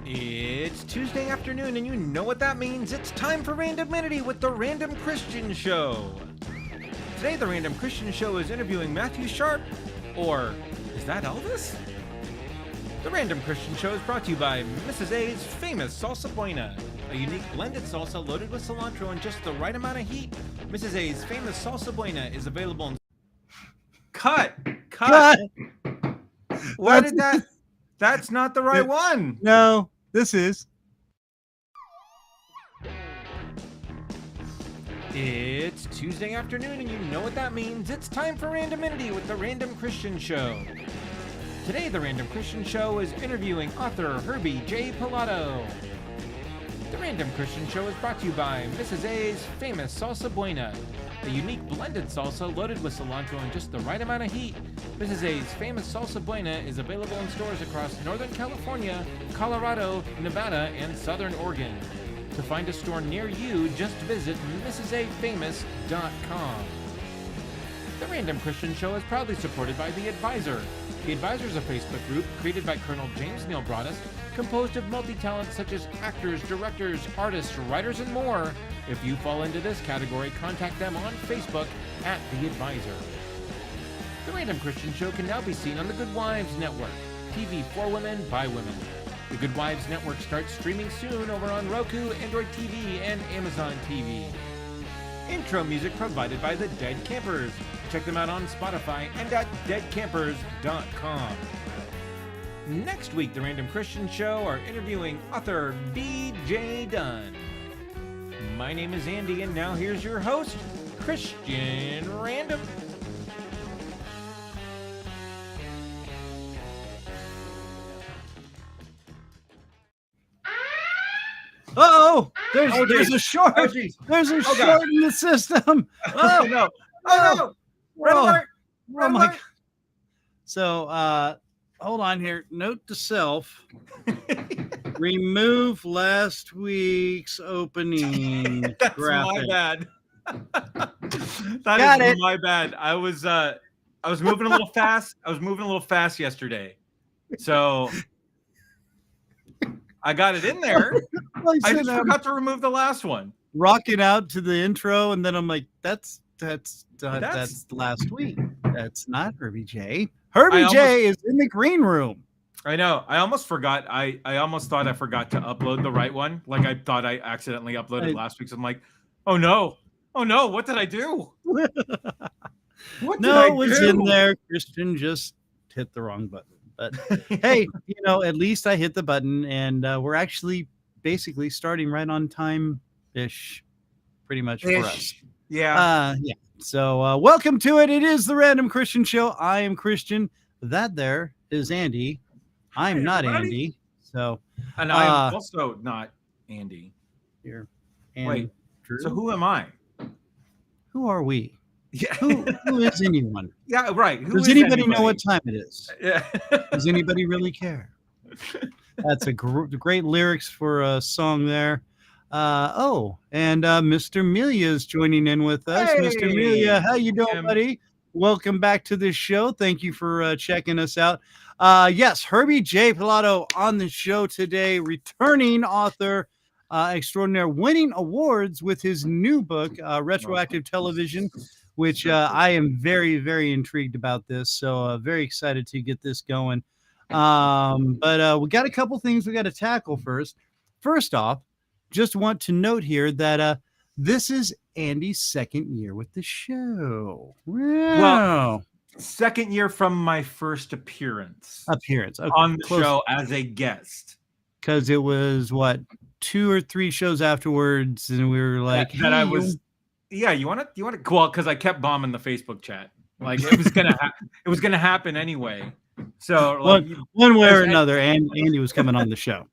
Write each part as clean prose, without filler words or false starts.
It's Tuesday afternoon, and you know what that means. It's time for Randomity with the Random Christian Show. Today, the Random Christian Show is interviewing Matthew Sharp, or is that Elvis? The Random Christian Show is brought to you by Mrs. A's famous Salsa Buena, a unique blended salsa loaded with cilantro and just the right amount of heat. Mrs. A's famous Salsa Buena is available in... Cut! Why did that... That's not the right one. No, this is. It's Tuesday afternoon, and you know what that means. It's time for Randomity with the Random Christian Show. Today, the Random Christian Show is interviewing author Herbie J Pilato. The Random Christian Show is brought to you by Mrs. A's famous Salsa Buena, a unique blended salsa loaded with cilantro and just the right amount of heat. Mrs. A's famous Salsa Buena is available in stores across Northern California, Colorado, Nevada, and Southern Oregon. To find a store near you, just visit mrsafamous.com. The Random Christian Show is proudly supported by The Advisor. The Advisor is a Facebook group created by Colonel James Neil Broadus, composed of multi-talents such as actors, directors, artists, writers, and more. If you fall into this category, contact them on Facebook at The Advisor. The Random Christian Show can now be seen on the Good Wives Network, TV for women by women. The Good Wives Network starts streaming soon over on Roku, Android TV, and Amazon TV. Intro music provided by the Dead Campers. Check them out on Spotify and at deadcampers.com. Next week, the Random Christian Show are interviewing author B.J. Dunn. My name is Andy, and now here's your host, Christian Random. Uh-oh! There's a short. There's a short in the system. Oh no! Oh no! Red alert! Red Oh my alert! God. So, hold on here. Note to self: remove last week's opening. That's graphic. my bad. Got it. My bad. I was moving a little fast. I was moving a little fast yesterday, so I got it in there. I just forgot to remove the last one. Rocking out to the intro, and then I'm like, that's last week. That's not Herbie J. Herbie J is in the green room. I know. I almost forgot. I almost thought I forgot to upload the right one. Like I thought I accidentally uploaded last week's. I'm like, oh no, what did I do? What did I It was do? in there. Christian just hit the wrong button. But hey, at least I hit the button, and we're actually basically starting right on time-ish, pretty much for us. Yeah. Yeah. So welcome to it. It is the Random Christian Show. I am Christian. That there is Andy. I'm not Andy. So, and I'm also not Andy. Here. Wait. So who am I? Who are we? Yeah. Who is anyone? Yeah, right. Does anybody know what time it is? Yeah. Does anybody really care? That's a great lyrics for a song there. And Mr. Melia is joining in with us. Hey, Mr. Melia, how you doing, buddy? Welcome back to the show. Thank you for checking us out. Yes, Herbie J Pilato on the show today, returning author extraordinaire, winning awards with his new book, Retroactive Television, which I am very, very intrigued about this. So very excited to get this going. But we got a couple things we got to tackle first. First off, just want to note here that this is Andy's second year with the show. Wow. Well, second year from my first appearance. Okay, on the show as a guest. Because it was, 2 or 3 shows afterwards, and we were like, that I was... Yeah, you want to? Well, because I kept bombing the Facebook chat. Like it was gonna happen anyway. So one way or another, Andy was coming on the show.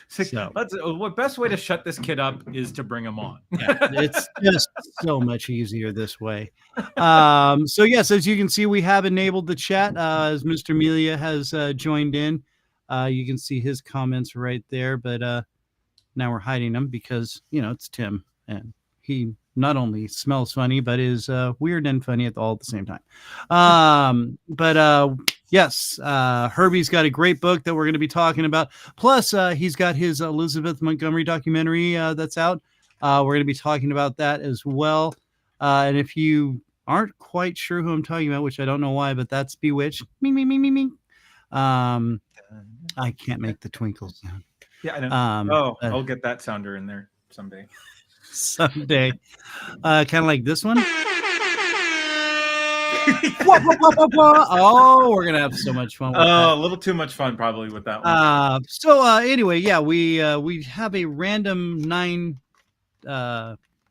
So what best way to shut this kid up is to bring him on. Yeah, it's just so much easier this way. So yes, as you can see, we have enabled the chat as Mr. Melia has joined in. You can see his comments right there, but now we're hiding them because it's Tim, and he not only smells funny but is weird and funny all at the same time. But Yes, Herbie's got a great book that we're going to be talking about. Plus, he's got his Elizabeth Montgomery documentary that's out. We're going to be talking about that as well. And if you aren't quite sure who I'm talking about, which I don't know why, but that's Bewitched. Me, me, me, me, me. I can't make the twinkle sound. Yeah, I know. I'll get that sounder in there someday. Someday. Kind of like this one. Oh, we're gonna have so much fun with that. A little too much fun probably with that one. Anyway, yeah, we have a random 9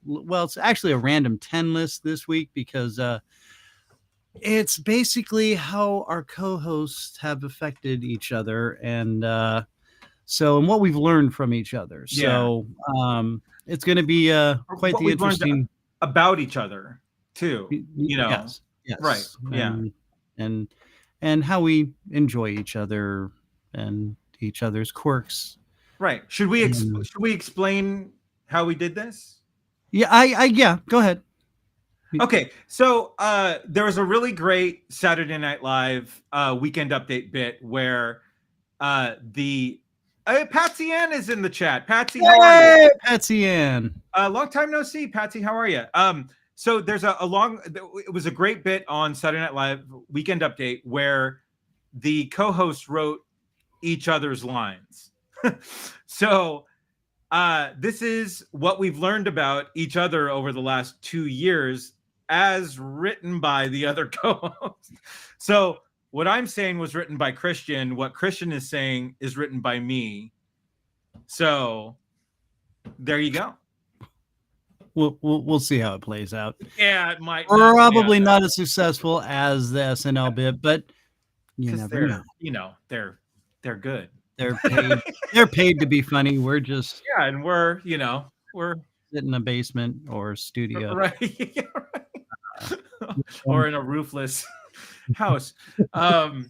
well, it's actually a random 10 list this week because it's basically how our co-hosts have affected each other and what we've learned from each other. So it's going to be quite the interesting about each other too. Yes. Right. And how we enjoy each other and each other's quirks. Right. Should we explain how we did this? Yeah, go ahead. Okay, so there was a really great Saturday Night Live weekend update bit where Patsy Ann is in the chat. Patsy, how are you? Patsy Ann. Long time no see, Patsy. How are you? So there's it was a great bit on Saturday Night Live weekend update where the co-hosts wrote each other's lines. So this is what we've learned about each other over the last 2 years as written by the other co-host. So what I'm saying was written by Christian. What Christian is saying is written by me. So there you go. We'll see how it plays out. Yeah, it might probably not as successful as the SNL bit, but you never know. They're good. They're paid to be funny. We're just and we're sit in a basement or studio, right? Yeah, right. Or in a roofless house. So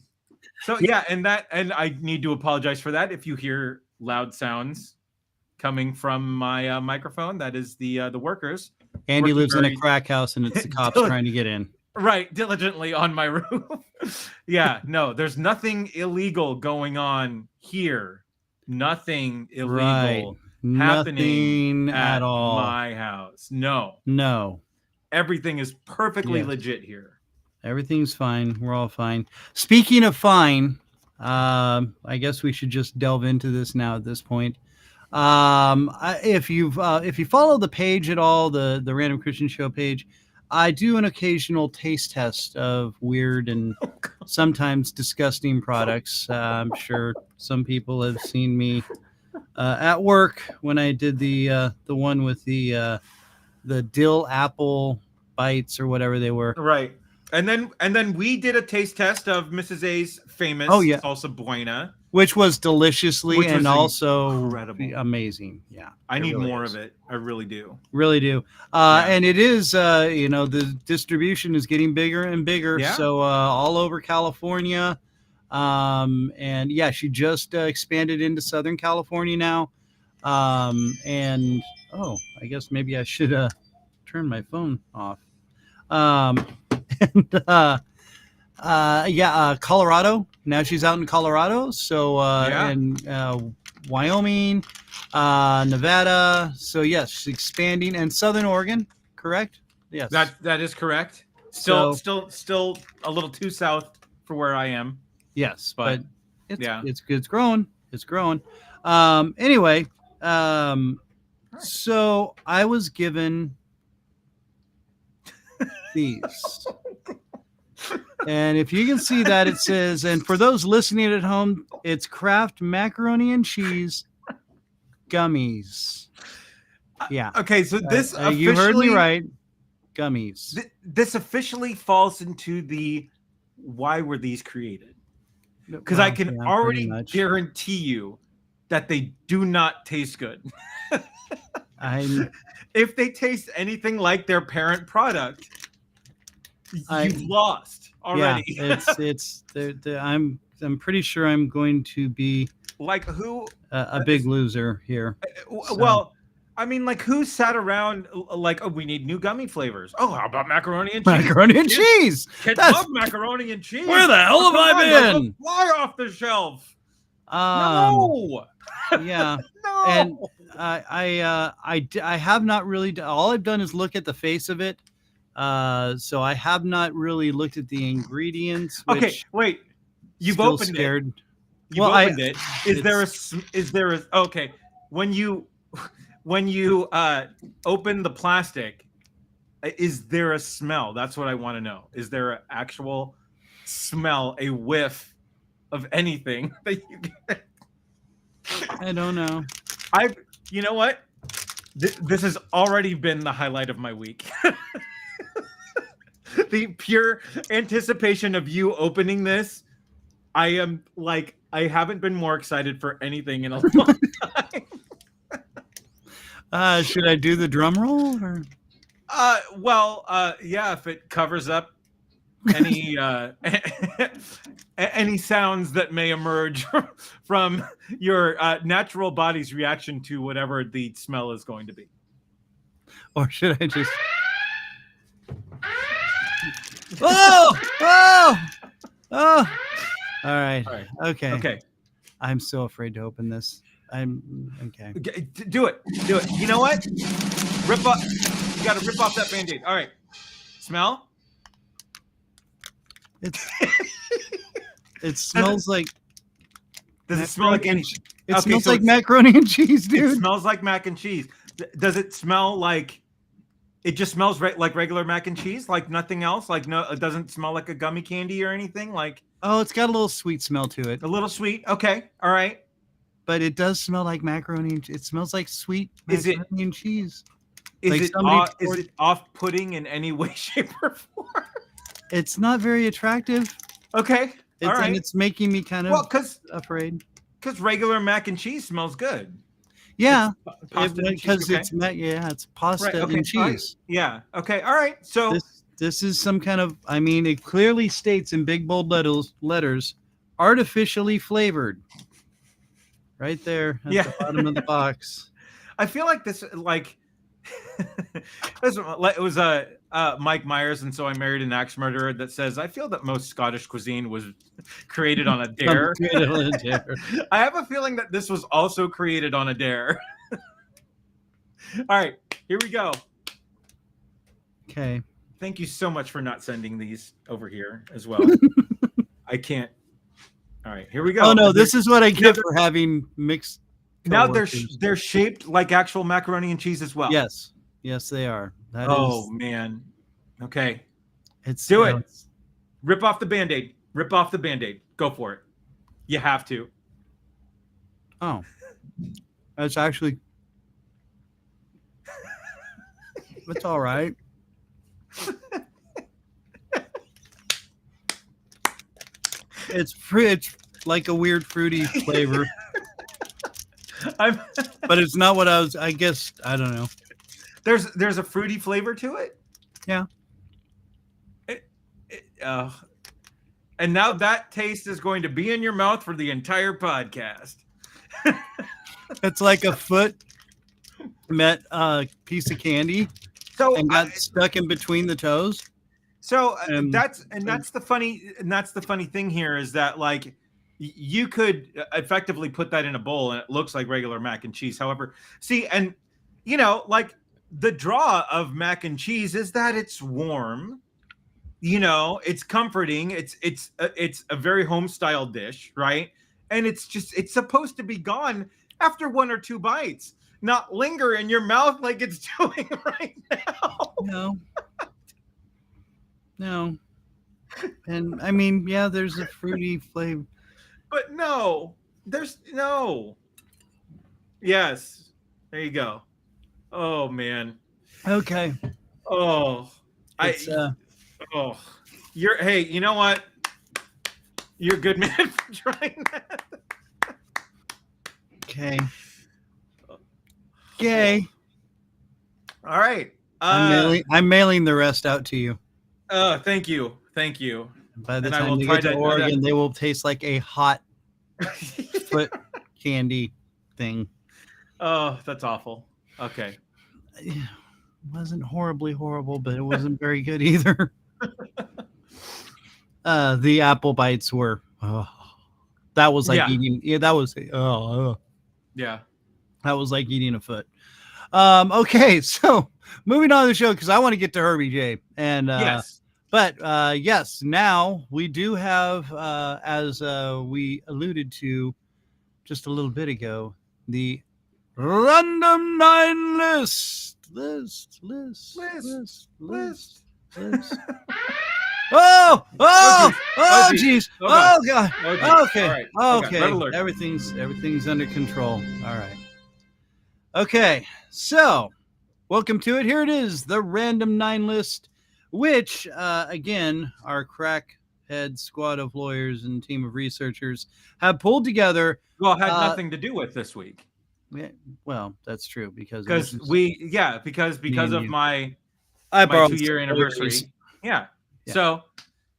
yeah, and I need to apologize for that if you hear loud sounds coming from my microphone. That is the workers. Andy lives in a crack house and it's the cops trying to get in. Right, diligently on my roof. Yeah, no, there's nothing illegal going on here. Nothing illegal happening at all. My house. No. Everything is perfectly legit here. Everything's fine. We're all fine. Speaking of fine, I guess we should just delve into this now at this point. If you follow the page at all, the Random Christian Show page, I do an occasional taste test of weird and sometimes disgusting products. I'm sure some people have seen me at work when I did the one with the dill apple bites or whatever they were. Right. And then we did a taste test of Mrs. A's famous salsa BUENA. Which was deliciously and also incredible. Amazing. Yeah. I need more of it. I really do. Really do. And it is, the distribution is getting bigger and bigger. Yeah. So all over California. And yeah, she just expanded into Southern California now. I guess maybe I should turn my phone off. Colorado. Now she's out in Colorado. So and Wyoming, Nevada. So yes, she's expanding, and Southern Oregon. Correct? Yes, that is correct. Still a little too south for where I am. Yes, but it's growing. It's growing. Anyway, so I was given these. And if you can see that, it says, and for those listening at home, it's Kraft macaroni and cheese gummies. Yeah. Okay, so this you heard me right. Gummies. This officially falls into the why were these created? Because I can already guarantee you that they do not taste good. If they taste anything like their parent product, you've lost already. Yeah, I'm pretty sure I'm going to be like who a big loser here. Well, I mean, like, who sat around like, oh, we need new gummy flavors. Oh, how about macaroni and cheese? Macaroni and cheese. Kids love macaroni and cheese. Where the hell have I been? Fly off the shelf. No. No. Yeah. No. And I have not really. All I've done is look at the face of it. So I have not really looked at the ingredients. Okay, wait. You've still opened scared. it. You've opened it. Is there a okay? When you open the plastic, is there a smell? That's what I want to know. Is there an actual smell, a whiff of anything that you get? I don't know. You know what? This has already been the highlight of my week. The pure anticipation of you opening this. I am like, I haven't been more excited for anything in a long time. Should I do the drum roll or? Yeah, if it covers up any any sounds that may emerge from your natural body's reaction to whatever the smell is going to be. Or should I just? Oh! All right. Okay. Okay. I'm so afraid to open this. I'm okay. Do it. You know what? Rip off. You got to rip off that Band-Aid. All right. Smell. It smells like. Does it smell like any? It smells like macaroni and cheese, dude. It smells like mac and cheese. Does it smell like? It just smells like regular mac and cheese, like nothing else. Like no, it doesn't smell like a gummy candy or anything. Like oh, it's got a little sweet smell to it. A little sweet. Okay, all right. But it does smell like macaroni. It smells like sweet macaroni and cheese. Is it off-putting in any way, shape, or form? It's not very attractive. Okay, all right. And it's making me kind of afraid. Because regular mac and cheese smells good. Yeah, because it's pasta and cheese. Right. Yeah. Okay. All right. So this is some kind of. I mean, it clearly states in big bold letters, artificially flavored. Right there at the bottom of the box. I feel like this, like, it was Mike Myers, and so I married an axe murderer that says, I feel that most Scottish cuisine was created on a dare. I have a feeling that this was also created on a dare. All right, here we go. Okay. Thank you so much for not sending these over here as well. I can't. All right, here we go. Oh no, this is what I get for having mixed. Now they're shaped like actual macaroni and cheese as well. Yes, they are. Man. Okay, do it. Rip off the Band-Aid. Rip off the Band-Aid. Go for it. You have to. Oh, that's actually. It's all right. It's like a weird fruity flavor. But it's not what I guess, I don't know. There's a fruity flavor to it? Yeah. And now that taste is going to be in your mouth for the entire podcast. It's like a foot met a piece of candy and got stuck in between the toes. So that's the funny thing here is that like you could effectively put that in a bowl and it looks like regular mac and cheese. However, and you know, like the draw of mac and cheese is that it's warm, you know, it's comforting. It's a very home style dish, right? And it's supposed to be gone after one or two bites, not linger in your mouth like it's doing right now. No. And I mean, yeah, there's a fruity flavor. But no, there's no. Yes. There you go. Oh man. Okay. Oh. Hey, you know what? You're a good man for trying that. Okay. Yay. All right. I'm mailing the rest out to you. Thank you. By the time they get to Oregon, they will taste like a hot foot candy thing. Oh, that's awful. Okay. It wasn't horribly horrible, but it wasn't very good either. The apple bites were. That was like eating. Yeah, that was. Yeah. That was like eating a foot. Okay, so moving on to the show because I want to get to Herbie J. And Yes. but yes, now we do have, as we alluded to just a little bit ago, the random 9 list. Oh, geez. Oh, God. Okay. All right. Okay. Red alert. Everything's under control. All right. Okay. So, welcome to it. Here it is, the random 9 list, which, again, our crackhead squad of lawyers and team of researchers have pulled together. Well, it had nothing to do with this week. Yeah, well, that's true because of my 2-year anniversary. Yeah. So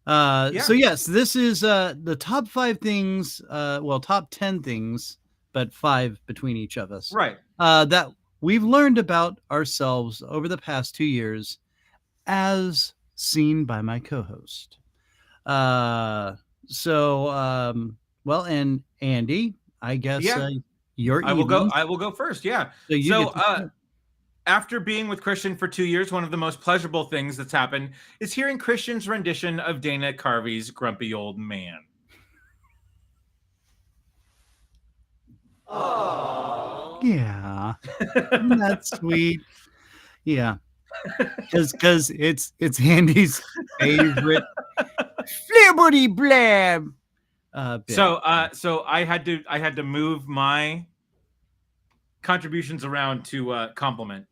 so yes, this is the top 5 things, top 10 things, but 5 between each of us. Right. That we've learned about ourselves over the past 2 years as seen by my co-host. And Andy, I guess I will go first. Yeah. So after being with Christian for 2 years, one of the most pleasurable things that's happened is hearing Christian's rendition of Dana Carvey's Grumpy Old Man. Aww. Yeah. That's sweet. Yeah. Because it's Andy's favorite flibberty blab. So I had to move my contributions around to compliment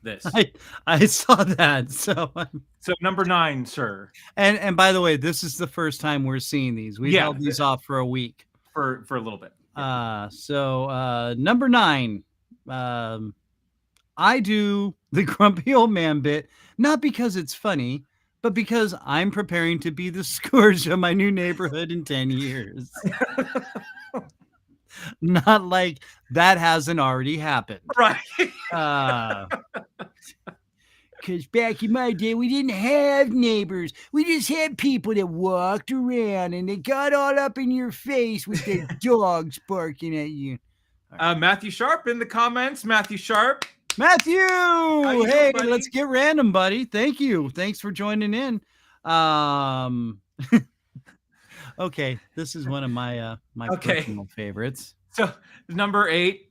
this. I saw that. So number 9, sir. And by the way, this is the first time we're seeing these. We've held these off for a week. For a little bit. Number 9. I do the grumpy old man bit, not because it's funny, but because I'm preparing to be the scourge of my new neighborhood in 10 years. Not like that hasn't already happened. Right. Because back in my day, we didn't have neighbors. We just had people that walked around and they got all up in your face with their dogs barking at you. Matthew Sharp in the comments. Matthew Sharp. Matthew! Hey, doing, let's get random, buddy. Thank you. Thanks for joining in. Okay, this is one of my personal favorites. So number 8,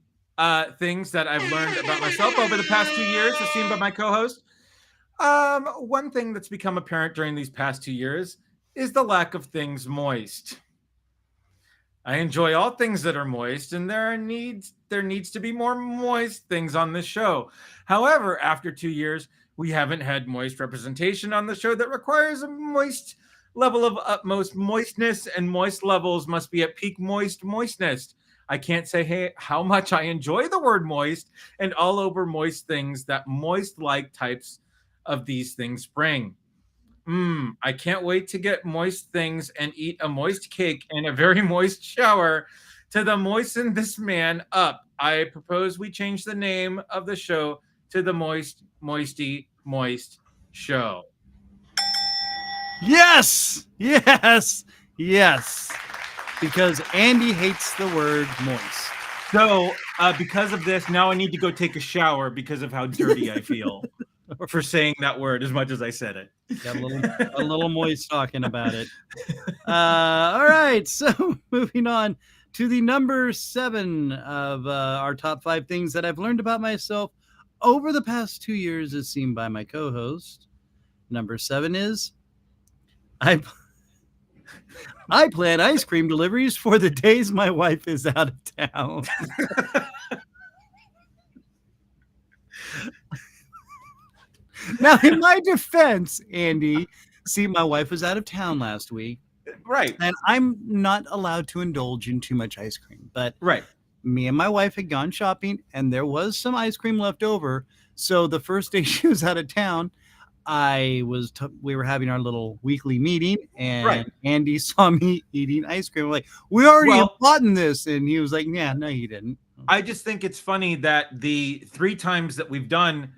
things that I've learned about myself over the past 2 years, as seen by my co-host. One thing that's become apparent during these past 2 years is the lack of things moist. I enjoy all things that are moist, and there needs to be more moist things on this show. However, after 2 years, we haven't had moist representation on the show that requires a moist level of utmost moistness, and moist levels must be at peak moistness. I can't say how much I enjoy the word moist and all over moist things that moist-like types of these things bring. I can't wait to get moist things and eat a moist cake and a very moist shower to moisten this man up. I propose we change the name of the show to the Moisty Moist Show. Yes! Because Andy hates the word moist. So because of this, now I need to go take a shower because of how dirty I feel for saying that word as much as I said it. Got a little moist talking about it. All right, so moving on to the number 7 of our top 5 things that I've learned about myself over the past 2 years as seen by my co-host. Number 7 is I plan ice cream deliveries for the days my wife is out of town. Now, in my defense, Andy, see, my wife was out of town last week. Right. And I'm not allowed to indulge in too much ice cream. But right. Me and my wife had gone shopping, and there was some ice cream left over. So the first day she was out of town, we were having our little weekly meeting, and Andy saw me eating ice cream. I'm like, we already bought this. And he was like, yeah, no, you didn't. I just think it's funny that the 3 times that we've done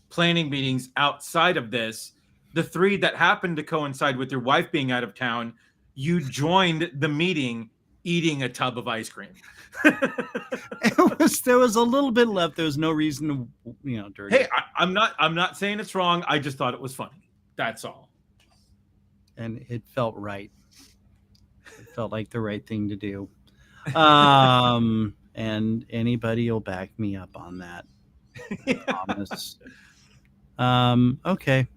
planning meetings outside of this, the 3 that happened to coincide with your wife being out of town, you joined the meeting eating a tub of ice cream. There was a little bit left. There was no reason to, dirty. Hey, I'm not saying it's wrong. I just thought it was funny. That's all. And it felt right. It felt like the right thing to do. And anybody will back me up on that. I promise. Okay.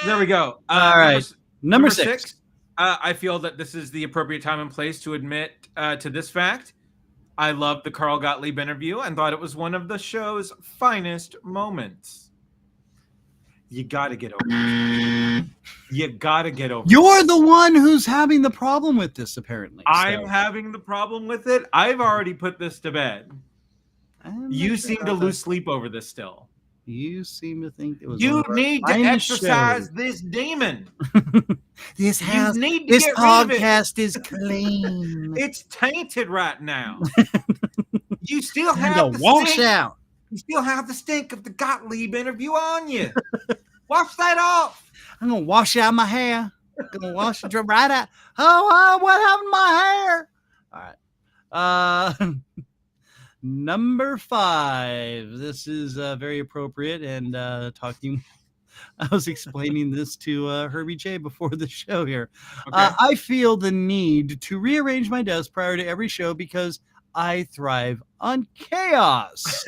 There we go. All right. Number 6. I feel that this is the appropriate time and place to admit to this fact. I loved the Carl Gottlieb interview and thought it was one of the show's finest moments. You got to get over it. You got to get over it. You're the one who's having the problem with this, apparently. I'm having the problem with it. I've already put this to bed. You seem to lose sleep over this still. You seem to think it was. You need to exercise this demon. This podcast is clean. It's tainted right now. You still have to wash out. You still have the stink of the Gottlieb interview on you. Wash that off. I'm gonna wash out my hair. I'm gonna wash it right out. Oh, what happened to my hair? All right. Number 5. This is very appropriate. And talking, I was explaining this to Herbie J before the show here. Okay. I feel the need to rearrange my desk prior to every show because I thrive on chaos.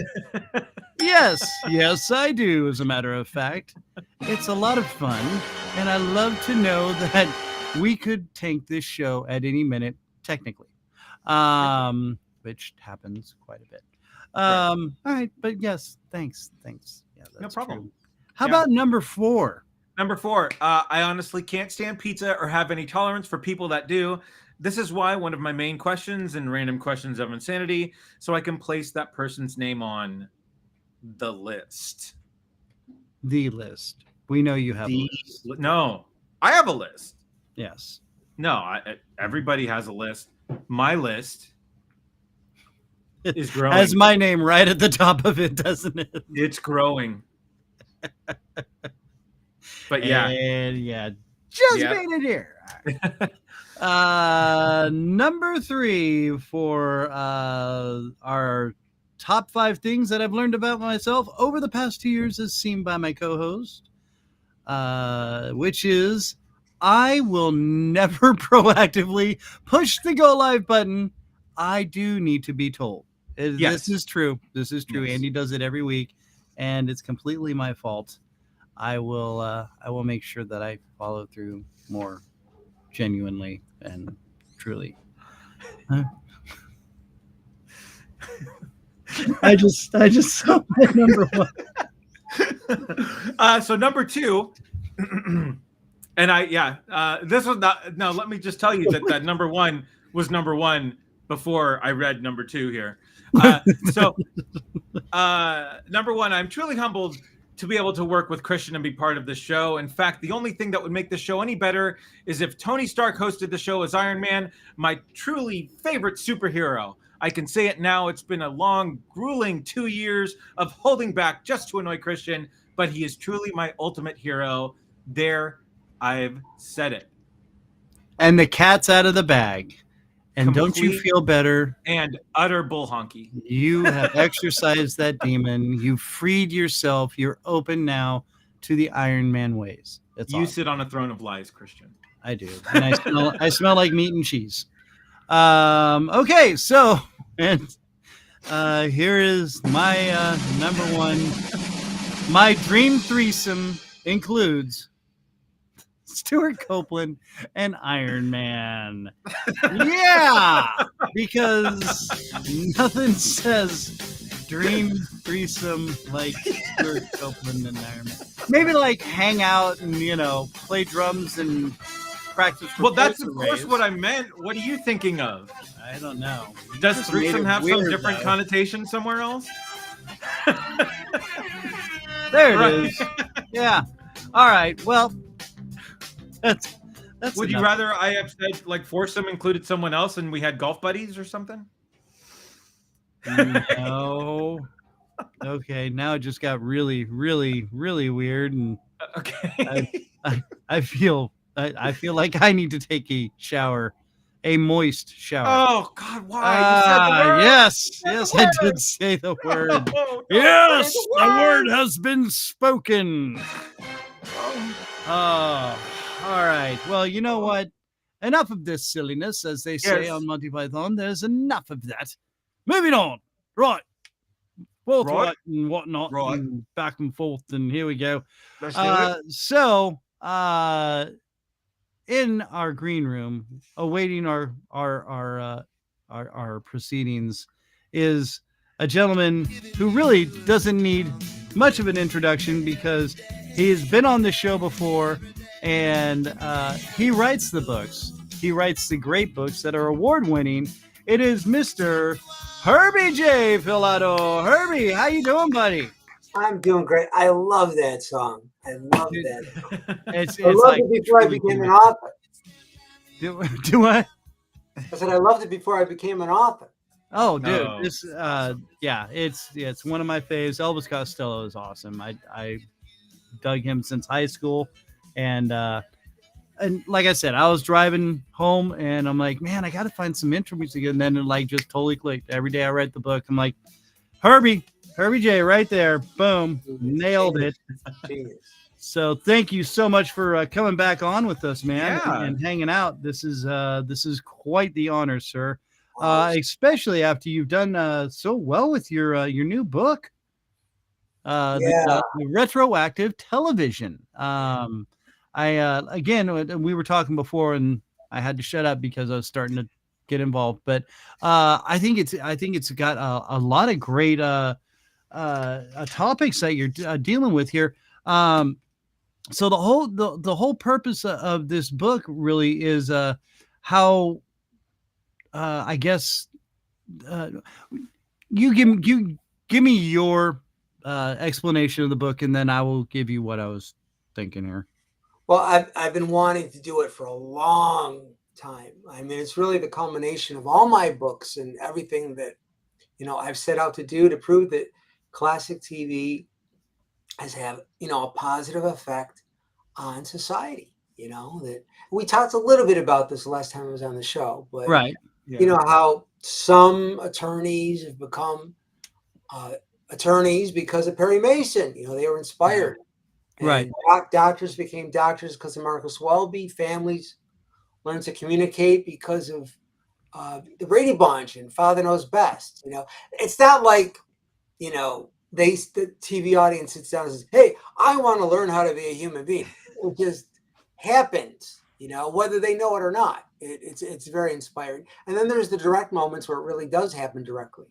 Yes, I do. As a matter of fact, it's a lot of fun, and I love to know that we could tank this show at any minute, technically, which happens quite a bit. All right, but yes, thanks. Yeah, that's no problem. True. How about number 4? Number 4, I honestly can't stand pizza or have any tolerance for people that do. This is why one of my main questions in Random Questions of Insanity, so I can place that person's name on the list. The list. We know you have a list. No, I have a list. Yes. No, everybody has a list. My list is growing. Has my name right at the top of it, doesn't it? It's growing. But yeah. And yeah, just made it here. Number 3 for our top 5 things that I've learned about myself over the past 2 years as seen by my co-host, which is I will never proactively push the go live button. I do need to be told. This is true. Yes. Andy does it every week, and it's completely my fault. I will make sure that I follow through more genuinely and truly. I just saw my number 1. So number 2, and this was not. No, let me just tell you that number 1 was number 1 before I read number 2 here. Number 1, I'm truly humbled to be able to work with Christian and be part of the show. In fact, the only thing that would make the show any better is if Tony Stark hosted the show as Iron Man, my truly favorite superhero. I can say it now. It's been a long, grueling 2 years of holding back just to annoy Christian, but he is truly my ultimate hero. There, I've said it. And the cat's out of the bag. And don't you feel better? And utter bull honky. You have exercised that demon. You've freed yourself. You're open now to the Iron Man ways. It's awesome. Sit on a throne of lies, Christian. I do. And I smell like meat and cheese. Okay, so and here is my number 1. My dream threesome includes Stuart Copeland and Iron Man. Yeah, because nothing says dream threesome like Stuart Copeland and Iron Man. Maybe like hang out and play drums and practice. Well, that's of course what I meant. What are you thinking of? I don't know. Does threesome have some different connotation somewhere else? There it is. Yeah. All right. Well. That's Would you rather I have said like foursome included someone else and we had golf buddies or something? No. Okay, now it just got really, really, really weird, and Okay. I feel like I need to take a shower, a moist shower. Oh God, why? You said the word. Yes, You said yes, the I word. did say the word. No, don't Yes, say the word has been spoken. Oh. Oh, all right. Well, you know what? Enough of this silliness, as they say Yes. on Monty Python. There's enough of that. Moving on. Right. Both right and whatnot, Right. and back and forth, and here we go. Let's do it. So, in our green room, awaiting our proceedings, is a gentleman who really doesn't need much of an introduction because he's been on the show before, and he writes the books. He writes the great books that are award-winning. It is Mr. Herbie J Pilato. Herbie, how you doing, buddy? I'm doing great. I love that song. I love that song. It's I loved like it before I truly became an beautiful. author. Do what? I said I loved it before I became an author. Oh, dude, No. this yeah, it's one of my faves. Elvis Costello is awesome. I dug him since high school, and like I said, I was driving home and I'm like, man, I got to find some intro music, and then it like just totally clicked. Every day I write the book, I'm like, Herbie J, right there, boom, nailed it. Genius. So thank you so much for coming back on with us, man, Yeah. and hanging out. This is quite the honor, sir. Especially after you've done so well with your new book, the retroactive television. Again, we were talking before, and I had to shut up because I was starting to get involved. But I think it's got a lot of great topics that you're dealing with here. So the whole purpose of this book really is how I guess you give me your explanation of the book, and then I will give you what I was thinking here. Well, I've been wanting to do it for a long time. I mean, it's really the culmination of all my books and everything that I've set out to do to prove that classic TV has had a positive effect on society. That we talked a little bit about this last time I was on the show, but Right. how some attorneys have become attorneys because of Perry Mason. They were inspired. Right. And doctors became doctors because of Marcus Welby. Families learned to communicate because of the Brady Bunch and Father Knows Best. It's not like, the TV audience sits down and says, hey, I want to learn how to be a human being. It just happens, whether they know it or not. It's very inspiring. And then there's the direct moments where it really does happen directly.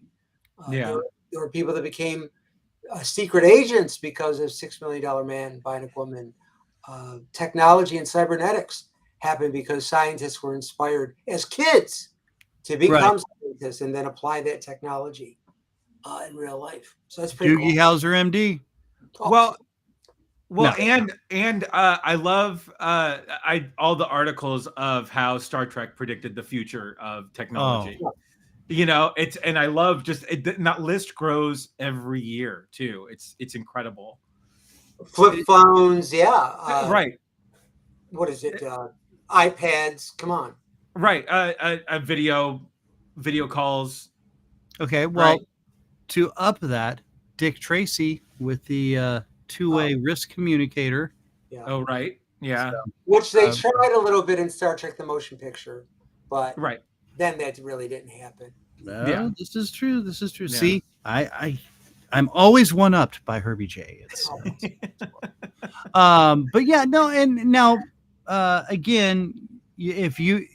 There were people that became secret agents because of $6 Million Man, Bionic Woman. Technology and cybernetics happened because scientists were inspired as kids to become scientists and then apply that technology in real life. So that's pretty Doogie cool. Howser, MD. Well, No. and I love all the articles of how Star Trek predicted the future of technology. Oh. And I love that list grows every year too. It's incredible. Flip phones, yeah. Right. What is it? iPads. Come on. Right. Video calls. Okay. Well, Right. to up that, Dick Tracy with the two-way wrist communicator. Yeah. Oh, right. Yeah. Which they tried a little bit in Star Trek: The Motion Picture, but Right. then that really didn't happen. Well, Yeah. This is true. This is true. Yeah. See, I'm always one-upped by Herbie J. But yeah, no, and now again, if you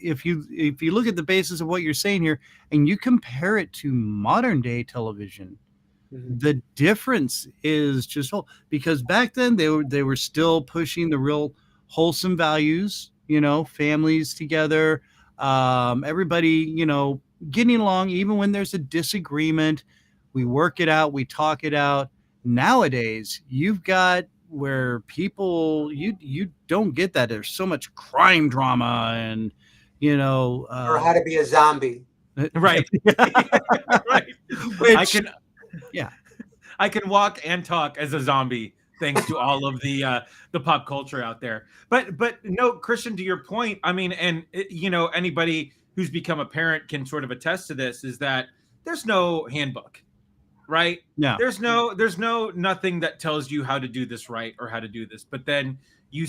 look at the basis of what you're saying here and you compare it to modern day television, the difference is just because back then they were still pushing the real wholesome values, families together, everybody, getting along even when there's a disagreement. We work it out, we talk it out. Nowadays, you've got where people you don't get that. There's so much crime drama and Or How to Be a Zombie. Right. Right. Which, yeah. I can walk and talk as a zombie thanks to all of the pop culture out there. But no, Christian, to your point, I mean, and anybody who's become a parent can sort of attest to this, is that there's no handbook, right? Yeah. There's no nothing that tells you how to do this right or how to do this. But then you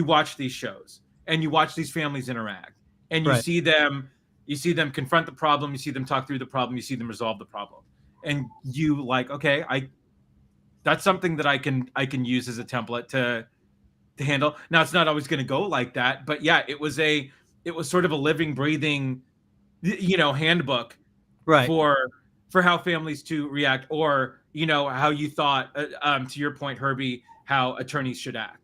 watch these shows and you watch these families interact and you see them confront the problem, you see them talk through the problem, you see them resolve the problem. And you like, okay, that's something that I can use as a template to handle. Now it's not always going to go like that, but yeah, it was sort of a living, breathing, handbook for how families to react, or how you thought, to your point, Herbie, how attorneys should act.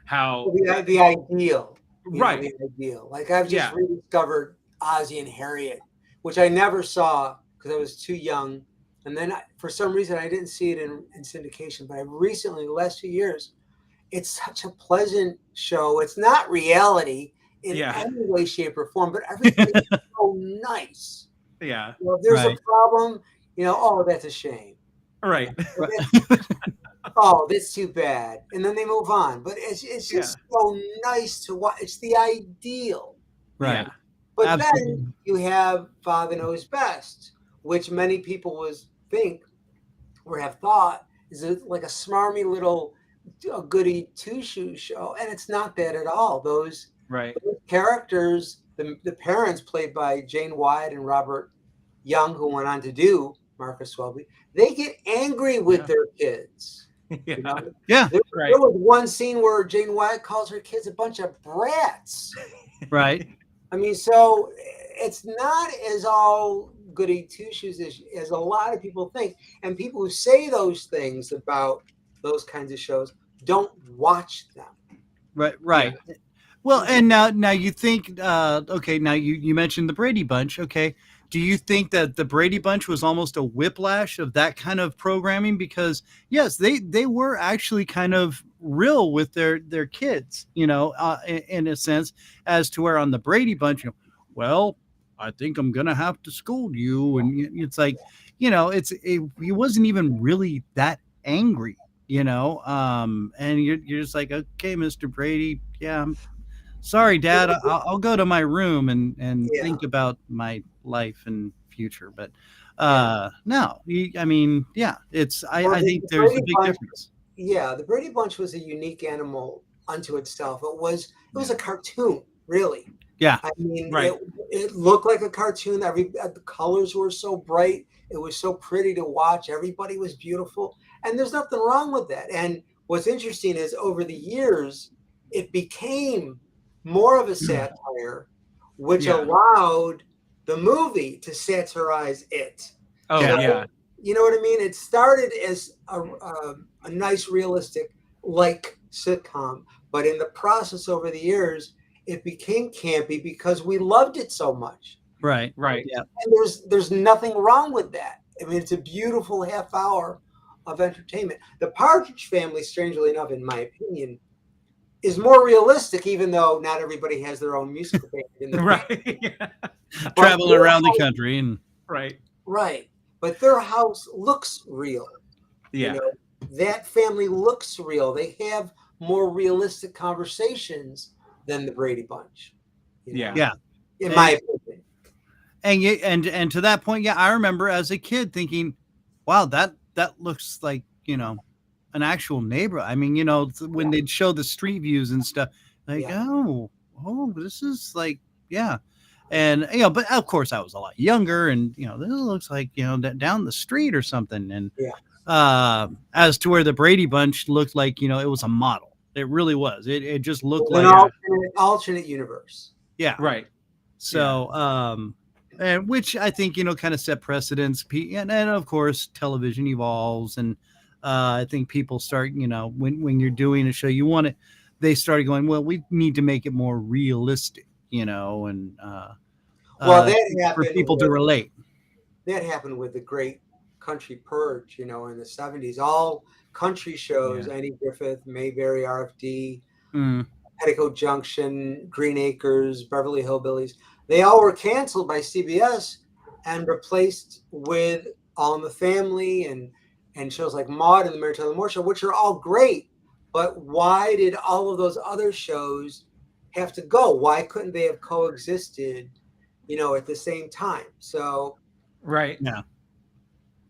How the ideal, right? The ideal. Like I've just rediscovered Ozzie and Harriet, which I never saw because I was too young. And then for some reason, I didn't see it in syndication. But I recently, the last few years, it's such a pleasant show. It's not reality in any way, shape, or form, but everything is so nice. Yeah. If there's a problem, oh, that's a shame. Right. Oh, that's too bad. And then they move on. But it's just so nice to watch. It's the ideal. Right. Yeah. But then you have Father Knows Best, which many people think or have thought is like a smarmy little goody two-shoe show. And it's not that at all. Those characters, the parents played by Jane Wyatt and Robert Young, who went on to do Marcus Welby, they get angry with their kids. Yeah. There was one scene where Jane Wyatt calls her kids a bunch of brats. Right. I mean, so it's not as all goody two-shoes as a lot of people think. And people who say those things about those kinds of shows don't watch them. Right. Yeah. Well, and now you think, okay, now you mentioned the Brady Bunch. Okay. Do you think that the Brady Bunch was almost a whiplash of that kind of programming? Because yes, they were actually kind of real with their kids, in a sense, as to where on the Brady Bunch, well, I think I'm going to have to scold you. And it's like, he wasn't even really that angry, and you're just like, okay, Mr. Brady. Yeah, I'm sorry, Dad. I'll go to my room and think about my life and future. But no, I mean, it's I think there's a big difference. Yeah, the Brady Bunch was a unique animal unto itself. It was a cartoon, really. Yeah, I mean, it looked like a cartoon. The colors were so bright. It was so pretty to watch. Everybody was beautiful, and there's nothing wrong with that. And what's interesting is over the years, it became more of a satire, which allowed the movie to satirize it. Oh, so, yeah. You know what I mean? It started as a nice, realistic, sitcom, but in the process over the years, it became campy because we loved it so much. Right. Yeah. And there's nothing wrong with that. I mean, it's a beautiful half hour of entertainment. The Partridge Family, strangely enough, in my opinion, is more realistic, even though not everybody has their own musical band in the traveling around the country and right. But their house looks real. Yeah, that family looks real. They have more realistic conversations than the Brady Bunch. In my opinion. And to that point, I remember as a kid thinking, wow, that looks like an actual neighborhood. I mean, when they'd show the street views and stuff, like, oh, this is like, and but of course I was a lot younger, and this looks like down the street or something, and as to where the Brady Bunch looked like, it was a model. It really was. It just looked like an alternate universe. Yeah, right. So, and which I think kind of set precedents, and of course television evolves, and I think people start, when you're doing a show, they started going, well, we need to make it more realistic, and that happened for people to relate. That happened with the great country purge, in the 70s. All country shows, Andy Griffith, Mayberry, RFD, Petticoat Junction, Green Acres, Beverly Hillbillies, They all were canceled by CBS and replaced with All in the Family and shows like Maude and the Mary Tyler Moore Show, which are all great. But why did all of those other shows have to go? Why couldn't they have coexisted, at the same time? So, Right. Yeah.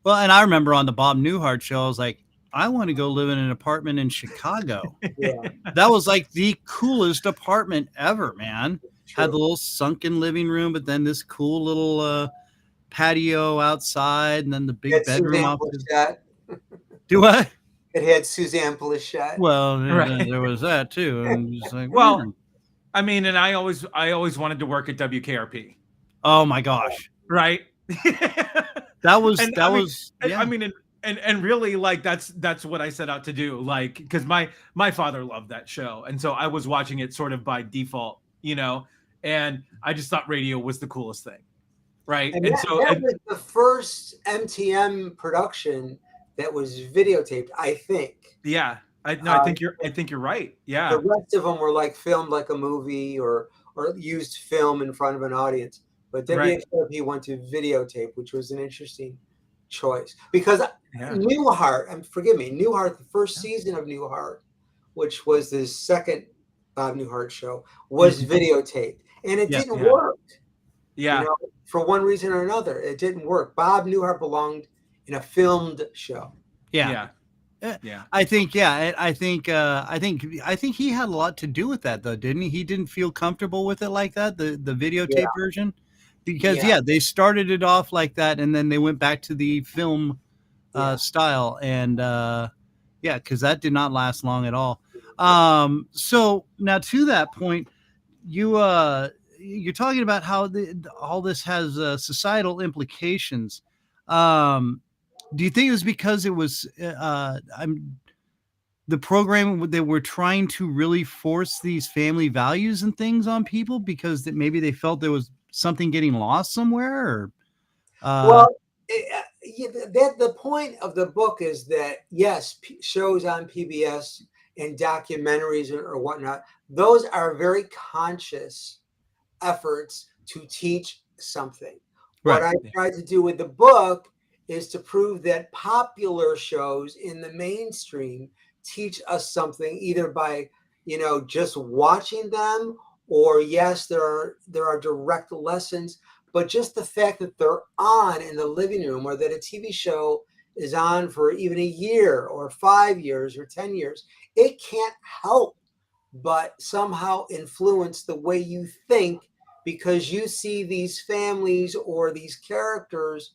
Well, and I remember on the Bob Newhart show, I was like, I want to go live in an apartment in Chicago. yeah, That was like the coolest apartment ever, man. true. Had the little sunken living room, but then this cool little patio outside, and then the big It had bedroom Suzanne off. Pleshette. Do what? It had Suzanne Pleshette. Well, Right. there was that too. And just like, Well, I mean, and I always wanted to work at WKRP. oh my gosh, Right. that was And that I mean- was yeah. I mean, and really, like that's what I set out to do. Like, because my father loved that show, and so I was watching it sort of by default, and I just thought radio was the coolest thing, right? And And that, so, that and- was the first MTM production that was videotaped, I think. yeah, I think you're right. Yeah, The rest of them were like filmed like a movie or used film in front of an audience. But Right. WHRP went to videotape, which was an interesting choice because yeah, Newhart, forgive me, Newhart, the first season of Newhart, which was the second Bob Newhart show, was videotaped, and it Yeah. didn't Yeah. work. yeah. For one reason or another, it didn't work. Bob Newhart belonged in a filmed show. yeah. Yeah. I think I think he had a lot to do with that though, didn't he? He didn't feel comfortable with it like that, the videotape Yeah. version, because Yeah. they started it off like that, and then they went back to the film Yeah. style, and because that did not last long at all. So now to that point, you're talking about how all this has societal implications. Do you think it was because it was the program they were trying to really force these family values and things on people because maybe they felt there was something getting lost somewhere? Or, the point of the book is that, yes, shows on PBS and documentaries or whatnot, those are very conscious efforts to teach something. What I tried to do with the book is to prove that popular shows in the mainstream teach us something either by, just watching them, or yes, there are direct lessons, but just the fact that they're on in the living room, or that a TV show is on for even a year or 5 years or 10 years, it can't help but somehow influence the way you think, because you see these families or these characters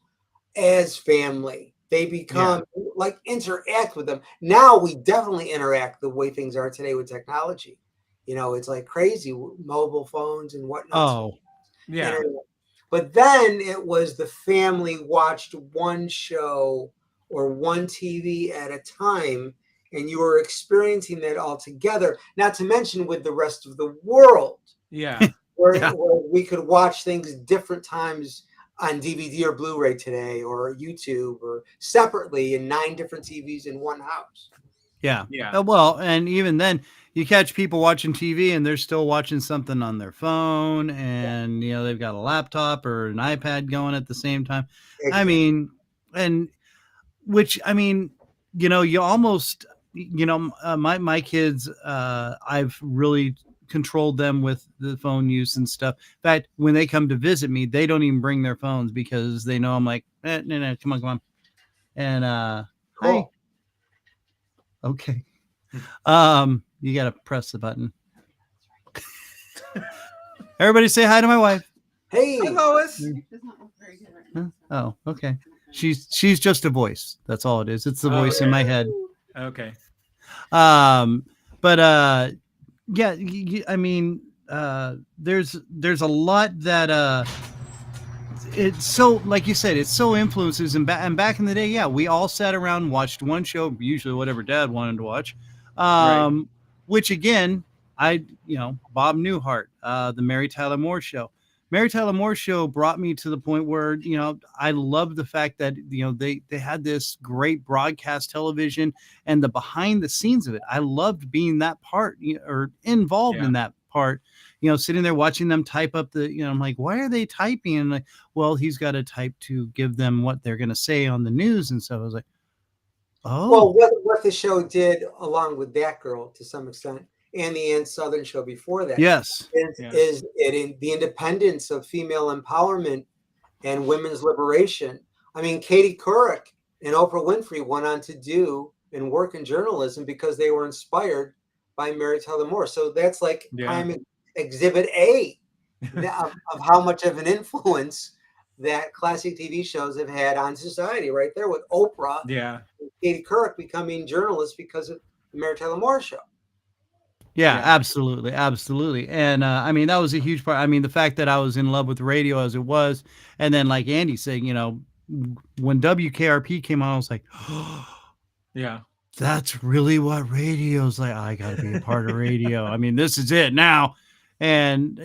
as family. They become like interact with them. Now we definitely interact the way things are today with technology. It's like crazy, mobile phones and whatnot. Oh, Yeah. Internet. But then it was the family watched one show or one TV at a time, and you were experiencing that all together, not to mention with the rest of the world, Yeah. where we could watch things different times on DVD or Blu-ray today, or YouTube, or separately in 9 different TVs in one house. yeah. Yeah. Well, and even then, you catch people watching TV and they're still watching something on their phone, and they've got a laptop or an iPad going at the same time. I mean, and which you almost my kids, I've really controlled them with the phone use and stuff. In fact, when they come to visit me, they don't even bring their phones because they know I'm like, no, come on. And Cool. hey, okay. You got to press the button. Everybody say hi to my wife. Hey, Hi, Lois. It does not look very good right now. Oh, okay. She's just a voice. That's all it is. It's the voice in my head. Okay. But yeah, I mean, there's a lot that it's so, like you said, it's so influences, and back in the day, we all sat around and watched one show, usually whatever Dad wanted to watch. Which again, Bob Newhart, the Mary Tyler Moore Show. Mary Tyler Moore Show brought me to the point where, I loved the fact that, they had this great broadcast television and the behind the scenes of it. I loved being that part, or involved in that part, sitting there watching them type up I'm like, why are they typing? And like, well, he's got to type to give them what they're going to say on the news. And so I was like, oh, Well, what the show did, along with that girl to some extent, and the Ann Southern show before that, yes, is it in the independence of female empowerment and women's liberation. I mean, Katie Couric and Oprah Winfrey went on to do and work in journalism because they were inspired by Mary Tyler Moore. So that's like prime exhibit A of how much of an influence that classic TV shows have had on society, right there with Oprah, and Katie Couric becoming journalists because of the Mary Tyler Moore show. Yeah, absolutely. Absolutely. And I mean, that was a huge part. I mean, the fact that I was in love with radio as it was. And then like Andy saying, when WKRP came on, I was like, oh, yeah, that's really what radio's like. I got to be a part of radio. I mean, this is it now. And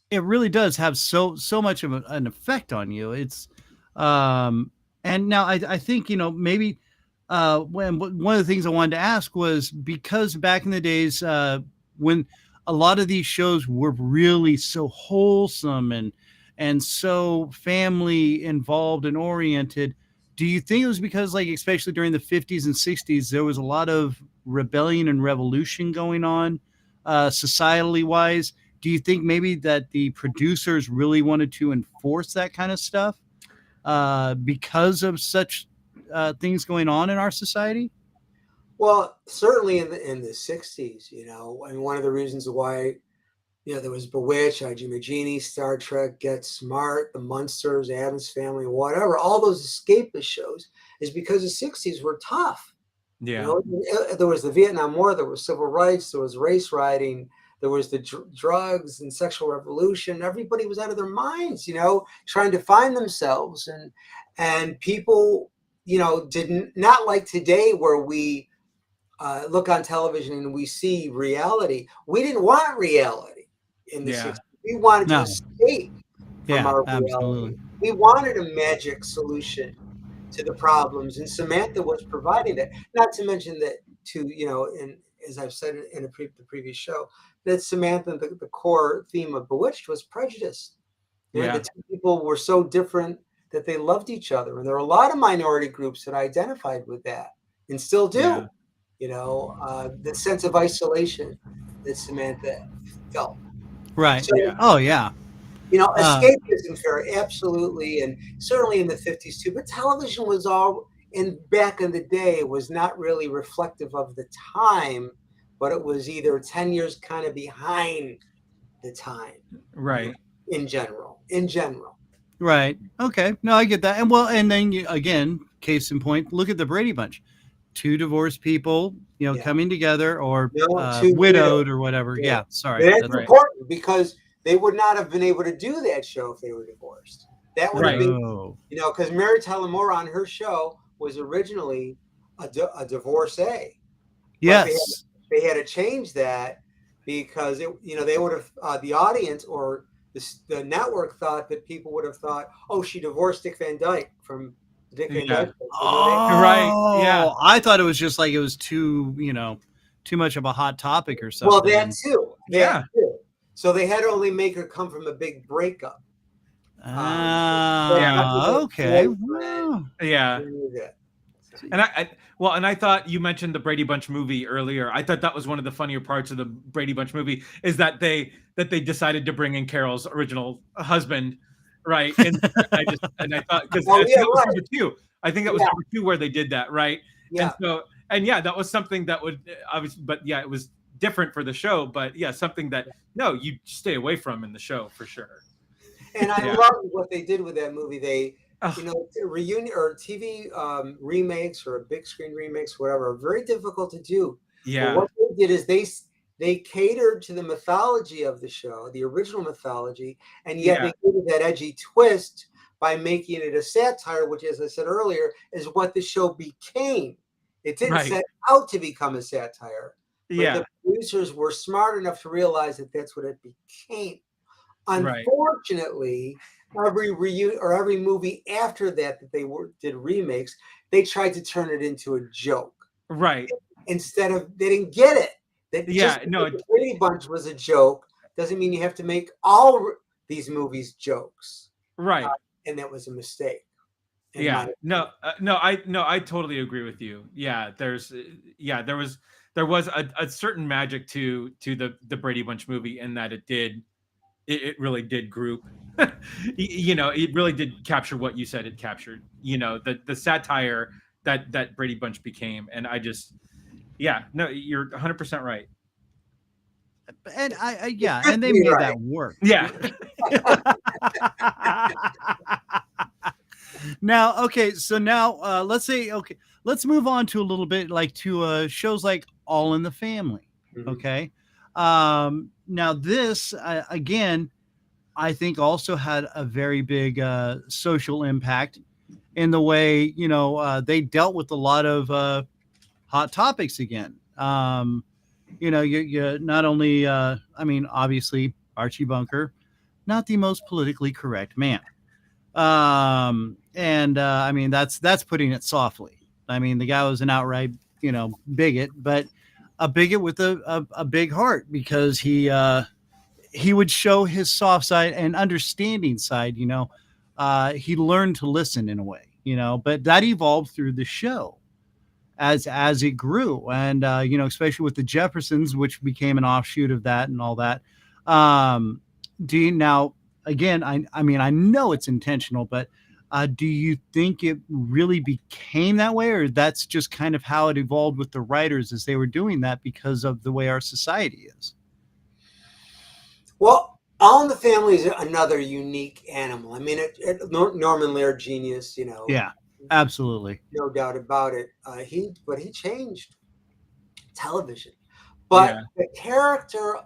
it really does have so much of an effect on you. It's and now I think, maybe when one of the things I wanted to ask was because back in the days when a lot of these shows were really so wholesome and so family involved and oriented, do you think it was because, like, especially during the 50s and 60s, there was a lot of rebellion and revolution going on societally wise? Do you think maybe that the producers really wanted to enforce that kind of stuff because of such things going on in our society? Well, certainly in the 60s, I mean, one of the reasons why, there was Bewitched, I, Jimmy Genie, Star Trek, Get Smart, The Munsters, Addams Family, whatever, all those escapist shows is because the 60s were tough. Yeah. There was the Vietnam War, there was civil rights, there was race rioting, there was the drugs and sexual revolution. Everybody was out of their minds, trying to find themselves. And people, did not like today where we look on television and we see reality. We didn't want reality in the 60s. We wanted to escape from our reality. We wanted a magic solution to the problems, and Samantha was providing that. Not to mention that, and as I've said in the previous show, that Samantha, the core theme of Bewitched was prejudice. The two people were so different that they loved each other, and there are a lot of minority groups that identified with that and still do. The sense of isolation that Samantha felt. Right. So, escapism fair, absolutely, and certainly in the 50s too. But television was back in the day, was not really reflective of the time, but it was either 10 years kind of behind the time. Right. In general. Right. Okay. No, I get that. And then again, case in point, look at the Brady Bunch. Two divorced people, coming together, or widowed or whatever. Yeah. Sorry. That's important because they would not have been able to do that show if they were divorced. That would have been, because Mary Tyler Moore on her show was originally a divorcee. Yes. They had to change that because they would have the audience or the network thought that people would have thought, oh, she divorced Dick Van Dyke from Dick Van Dyke. Right. Yeah. I thought it was just like it was too much of a hot topic or something. Well, that too. Too. So they had to only make her come from a big breakup. Okay. Yeah. And I thought you mentioned the Brady Bunch movie earlier. I thought that was one of the funnier parts of the Brady Bunch movie is that they decided to bring in Carol's original husband, right? And I thought because number two. I think that was number two where they did that, right? Yeah. And that was something that would obviously, but it was different for the show, but something that you stay away from in the show for sure. And I love what they did with that movie. They reunion or TV remakes or big screen remakes, whatever, are very difficult to do. Yeah. But what they did is they catered to the mythology of the show, the original mythology, and yet they gave it that edgy twist by making it a satire, which, as I said earlier, is what the show became. It didn't set out to become a satire. But the producers were smart enough to realize that that's what it became. Unfortunately, every movie after that they did remakes, they tried to turn it into a joke. Right. Instead of, they didn't get it. The Brady Bunch was a joke doesn't mean you have to make all these movies jokes. Right. And that was a mistake. Yeah. I totally agree with you. Yeah. There was a certain magic to the Brady Bunch movie in that it really did group. It really did capture what you said it captured. The satire that Brady Bunch became, and you're 100% right. And and they made that work. Yeah. Now, okay, so now let's say, okay, let's move on to a little bit like to shows like All in the Family. Mhm. Okay. Now this again, I think also had a very big social impact in the way, they dealt with a lot of hot topics again. You not only, obviously Archie Bunker, not the most politically correct man. That's putting it softly. I mean, the guy was an outright, bigot, but a bigot with a big heart, because he would show his soft side and understanding side. He learned to listen in a way, but that evolved through the show as it grew, and especially with the Jeffersons, which became an offshoot of that and all that. Do you now? Again, I know it's intentional, but do you think it really became that way, or that's just kind of how it evolved with the writers as they were doing that because of the way our society is? Well, All in the Family is another unique animal. I mean, Norman Lear, genius, Yeah, absolutely. no doubt about it. He changed television, but the character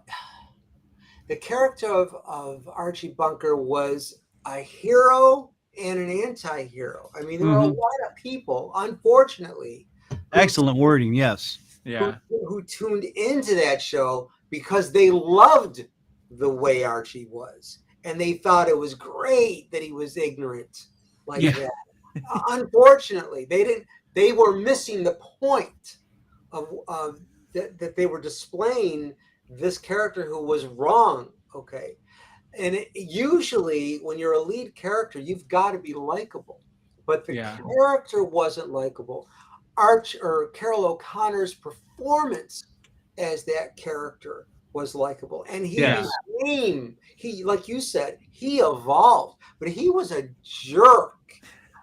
of Archie Bunker was a hero and an anti-hero. I mean, there were a lot of people, unfortunately. Excellent wording, yes. Yeah. Who tuned into that show because they loved the way Archie was, and they thought it was great that he was ignorant like that. Unfortunately, they were missing the point of that they were displaying this character who was wrong. Okay. And usually when you're a lead character, you've got to be likable, but the character wasn't likable. Carol O'Connor's performance as that character was likable, and he became, like you said, he evolved, but he was a jerk,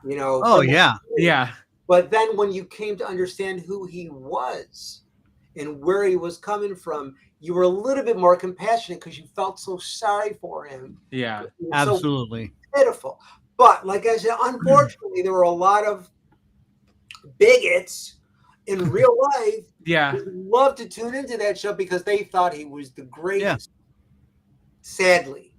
Oh yeah. But then when you came to understand who he was and where he was coming from, you were a little bit more compassionate because you felt so sorry for him. Yeah, absolutely. So pitiful. But like I said, unfortunately, there were a lot of bigots in real life who loved to tune into that show because they thought he was the greatest. Sadly.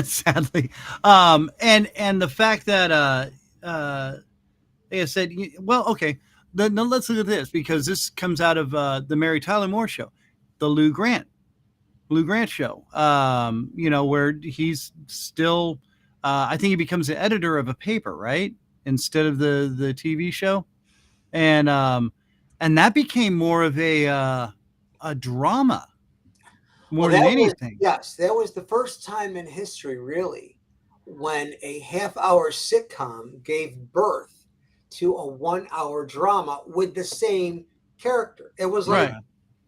Sadly. And the fact that like I said, well, okay. Now let's look at this, because this comes out of the Mary Tyler Moore show, the Lou Grant show. Where he's still, I think he becomes the editor of a paper, right, instead of the TV show, and that became more of a drama more than anything. Yes, that was the first time in history, really, when a half-hour sitcom gave birth to a 1-hour drama with the same character. It was like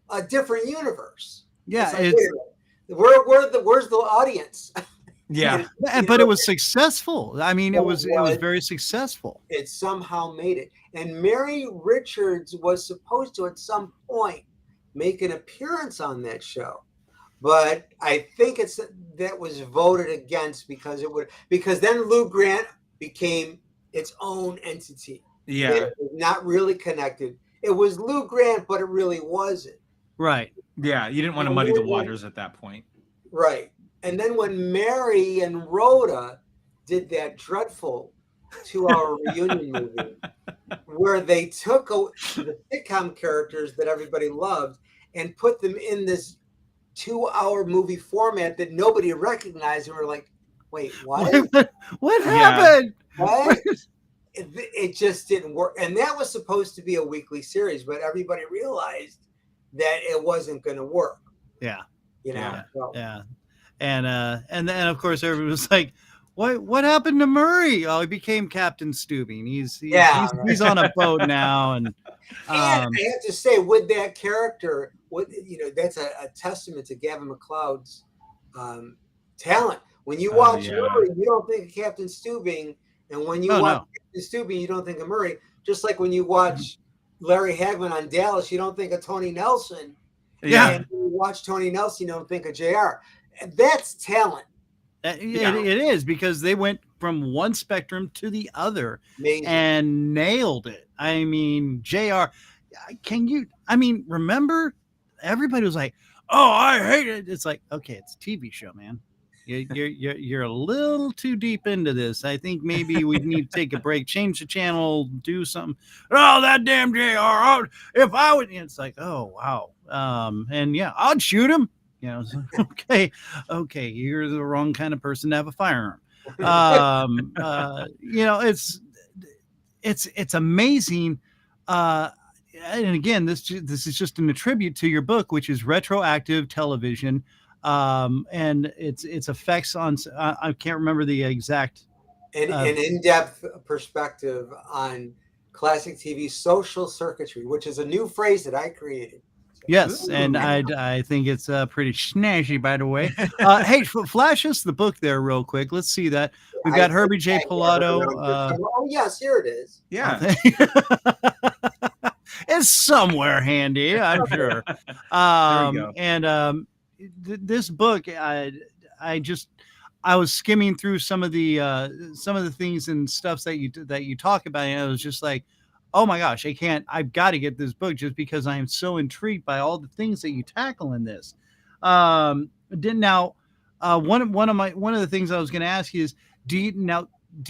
a different universe. Yeah, where's the audience? Yeah, but it was successful. I mean, it was very successful. It somehow made it. And Mary Richards was supposed to at some point make an appearance on that show, but I think that was voted against because then Lou Grant became its own entity. Yeah, it was not really connected. It was Lou Grant, but it really wasn't. Right. Yeah, you didn't want to muddy the waters at that point. Right. And then when Mary and Rhoda did that dreadful 2-hour reunion movie where they took the sitcom characters that everybody loved and put them in this 2-hour movie format that nobody recognized, and we're like, wait, what? What happened? What? It just didn't work. And that was supposed to be a weekly series, but everybody realized that it wasn't going to work. Yeah. Yeah. Yeah. And then of course everyone was like, what happened to Murray? Oh, he became Captain Stubing. He's on a boat now. And I have to say, with that character, that's a testament to Gavin McLeod's talent. When you watch Murray, you don't think of Captain Stubing, and when you watch Captain Stubing, you don't think of Murray. Just like when you watch Larry Hagman on Dallas, you don't think of Tony Nelson. Yeah. And when you watch Tony Nelson, you don't think of JR. And that's talent. It is, because they went from one spectrum to the other. Amazing. And nailed it. I mean, JR, remember everybody was like, oh, I hate it. It's like, okay, it's a TV show, man. You're a little too deep into this. I think maybe we need to take a break, change the channel, do something. Oh, that damn JR. Oh, if I would, it's like, oh, wow. And yeah, I'd shoot him. Okay, you're the wrong kind of person to have a firearm. It's amazing. And again, this is just an attribute to your book, which is retroactive television, and its effects on. I can't remember the exact. An in-depth perspective on classic TV social circuitry, which is a new phrase that I created. Yes, and I think it's pretty snazzy, by the way. Hey, flash us the book there real quick. Let's see that. We've got Herbie J Pilato. Oh, yes, here it is. Yeah. It's somewhere handy, I'm sure. There we go. And this book, I was skimming through some of the things and stuff that you talk about, and I was just like, oh my gosh, I've got to get this book, just because I am so intrigued by all the things that you tackle in this. One of the things I was going to ask you is, do you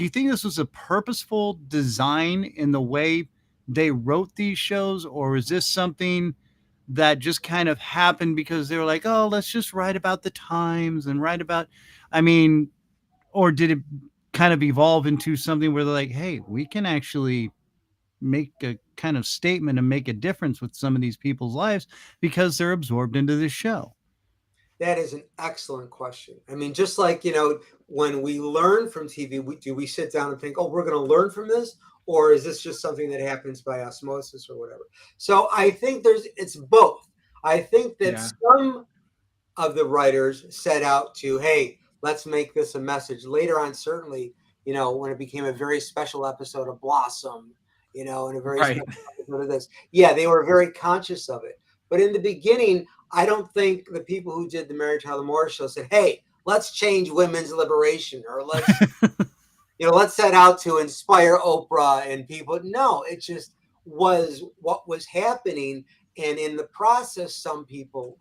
think this was a purposeful design in the way they wrote these shows, or is this something that just kind of happened because they were like, oh, let's just write about the times and or did it kind of evolve into something where they're like, hey, we can actually make a kind of statement and make a difference with some of these people's lives because they're absorbed into this show? That is an excellent question. I mean, just like, when we learn from TV, do we sit down and think, oh, we're going to learn from this? Or is this just something that happens by osmosis or whatever? So I think it's both. I think that some of the writers set out to, hey, let's make this a message. Later on, certainly, when it became a very special episode of Blossom, and a very special episode of this. Yeah, they were very conscious of it. But in the beginning, I don't think the people who did the Mary Tyler Moore show said, hey, let's change women's liberation, or let's let's set out to inspire Oprah and people. No, it just was what was happening. And in the process, some people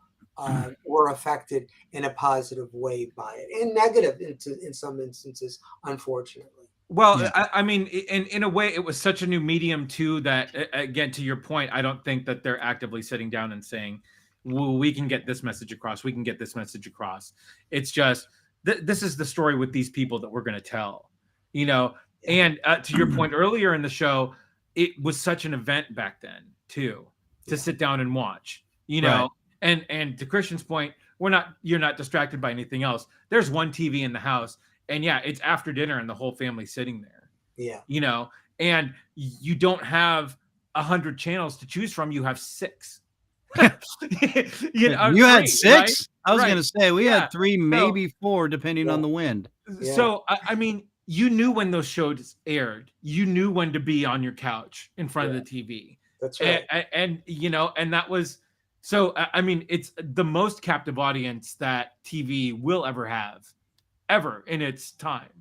were affected in a positive way by it, and negative in some instances, unfortunately. Well, yeah. I mean, in a way, it was such a new medium too that, again, to your point, I don't think that they're actively sitting down and saying, well, we can get this message across. We can get this message across. It's just, this is the story with these people that we're going to tell, and to your point earlier in the show, it was such an event back then too, to sit down and watch, Right. and to Christian's point, you're not distracted by anything else. There's one TV in the house. And yeah, it's after dinner and the whole family's sitting there. Yeah. And you don't have 100 channels to choose from. You have 6. You had 6? Right? I was going to say we had 3, maybe 4, depending on the wind. So, I mean, you knew when those shows aired. You knew when to be on your couch in front of the TV. That's right. And and that was, so, I mean, it's the most captive audience that TV will ever have. Ever in its time,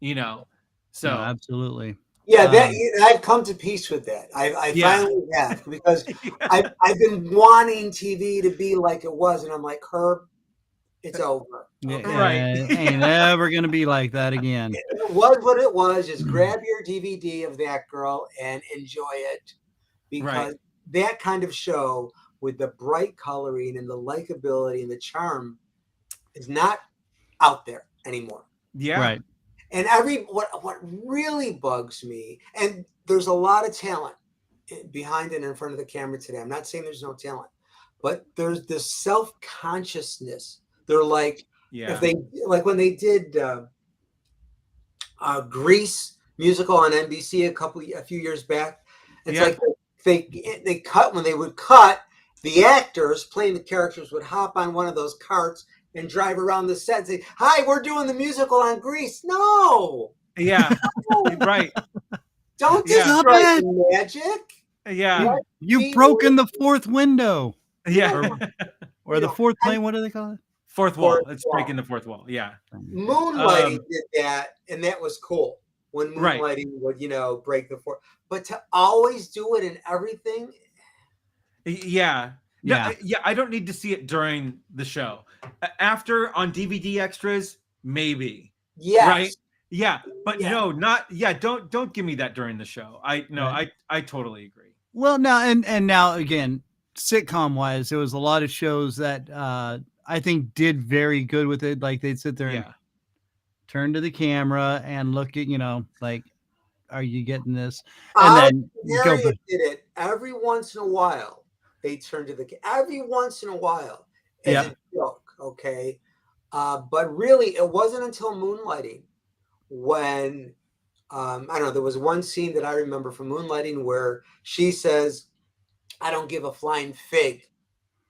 so absolutely. Yeah, I've come to peace with that. I finally have, because I've been wanting TV to be like it was, and I'm like, Herb, it's over. Okay? Right? Ain't ever gonna be like that again. It was what it was. Just grab your DVD of that girl and enjoy it, because that kind of show with the bright coloring and the likability and the charm is not out there anymore. Yeah. Right. And what really bugs me, and there's a lot of talent behind and in front of the camera today. I'm not saying there's no talent, but there's this self-consciousness. They're like, Yeah. If they like when they did Grease musical on NBC a few years back, it's like they cut when they would cut the actors playing the characters would hop on one of those carts and drive around the set and say, "Hi, we're doing the musical on Grease." No, Yeah. Right. don't Yeah. destroy the magic. Yeah. You've broken the fourth window. Yeah. Or the fourth plane. What do they call it? Fourth wall. Fourth It's wall. breaking the fourth wall. Yeah. Moonlighting did that, and that was cool. When Moonlighting would, break the fourth. But to always do it in everything. Yeah. Yeah. Yeah. I don't need to see it during the show. After on DVD extras, maybe. Yes. Right. Yeah. But no, not. Yeah. Don't give me that during the show. I totally agree. Well, now and now again, sitcom wise, there was a lot of shows that I think did very good with it. Like they'd sit there and turn to the camera and look at, like, are you getting this? And then Harriet did it every once in a while. They turn to every once in a while as a joke, okay? But really, it wasn't until Moonlighting when I don't know. There was one scene that I remember from Moonlighting where she says, "I don't give a flying fig,"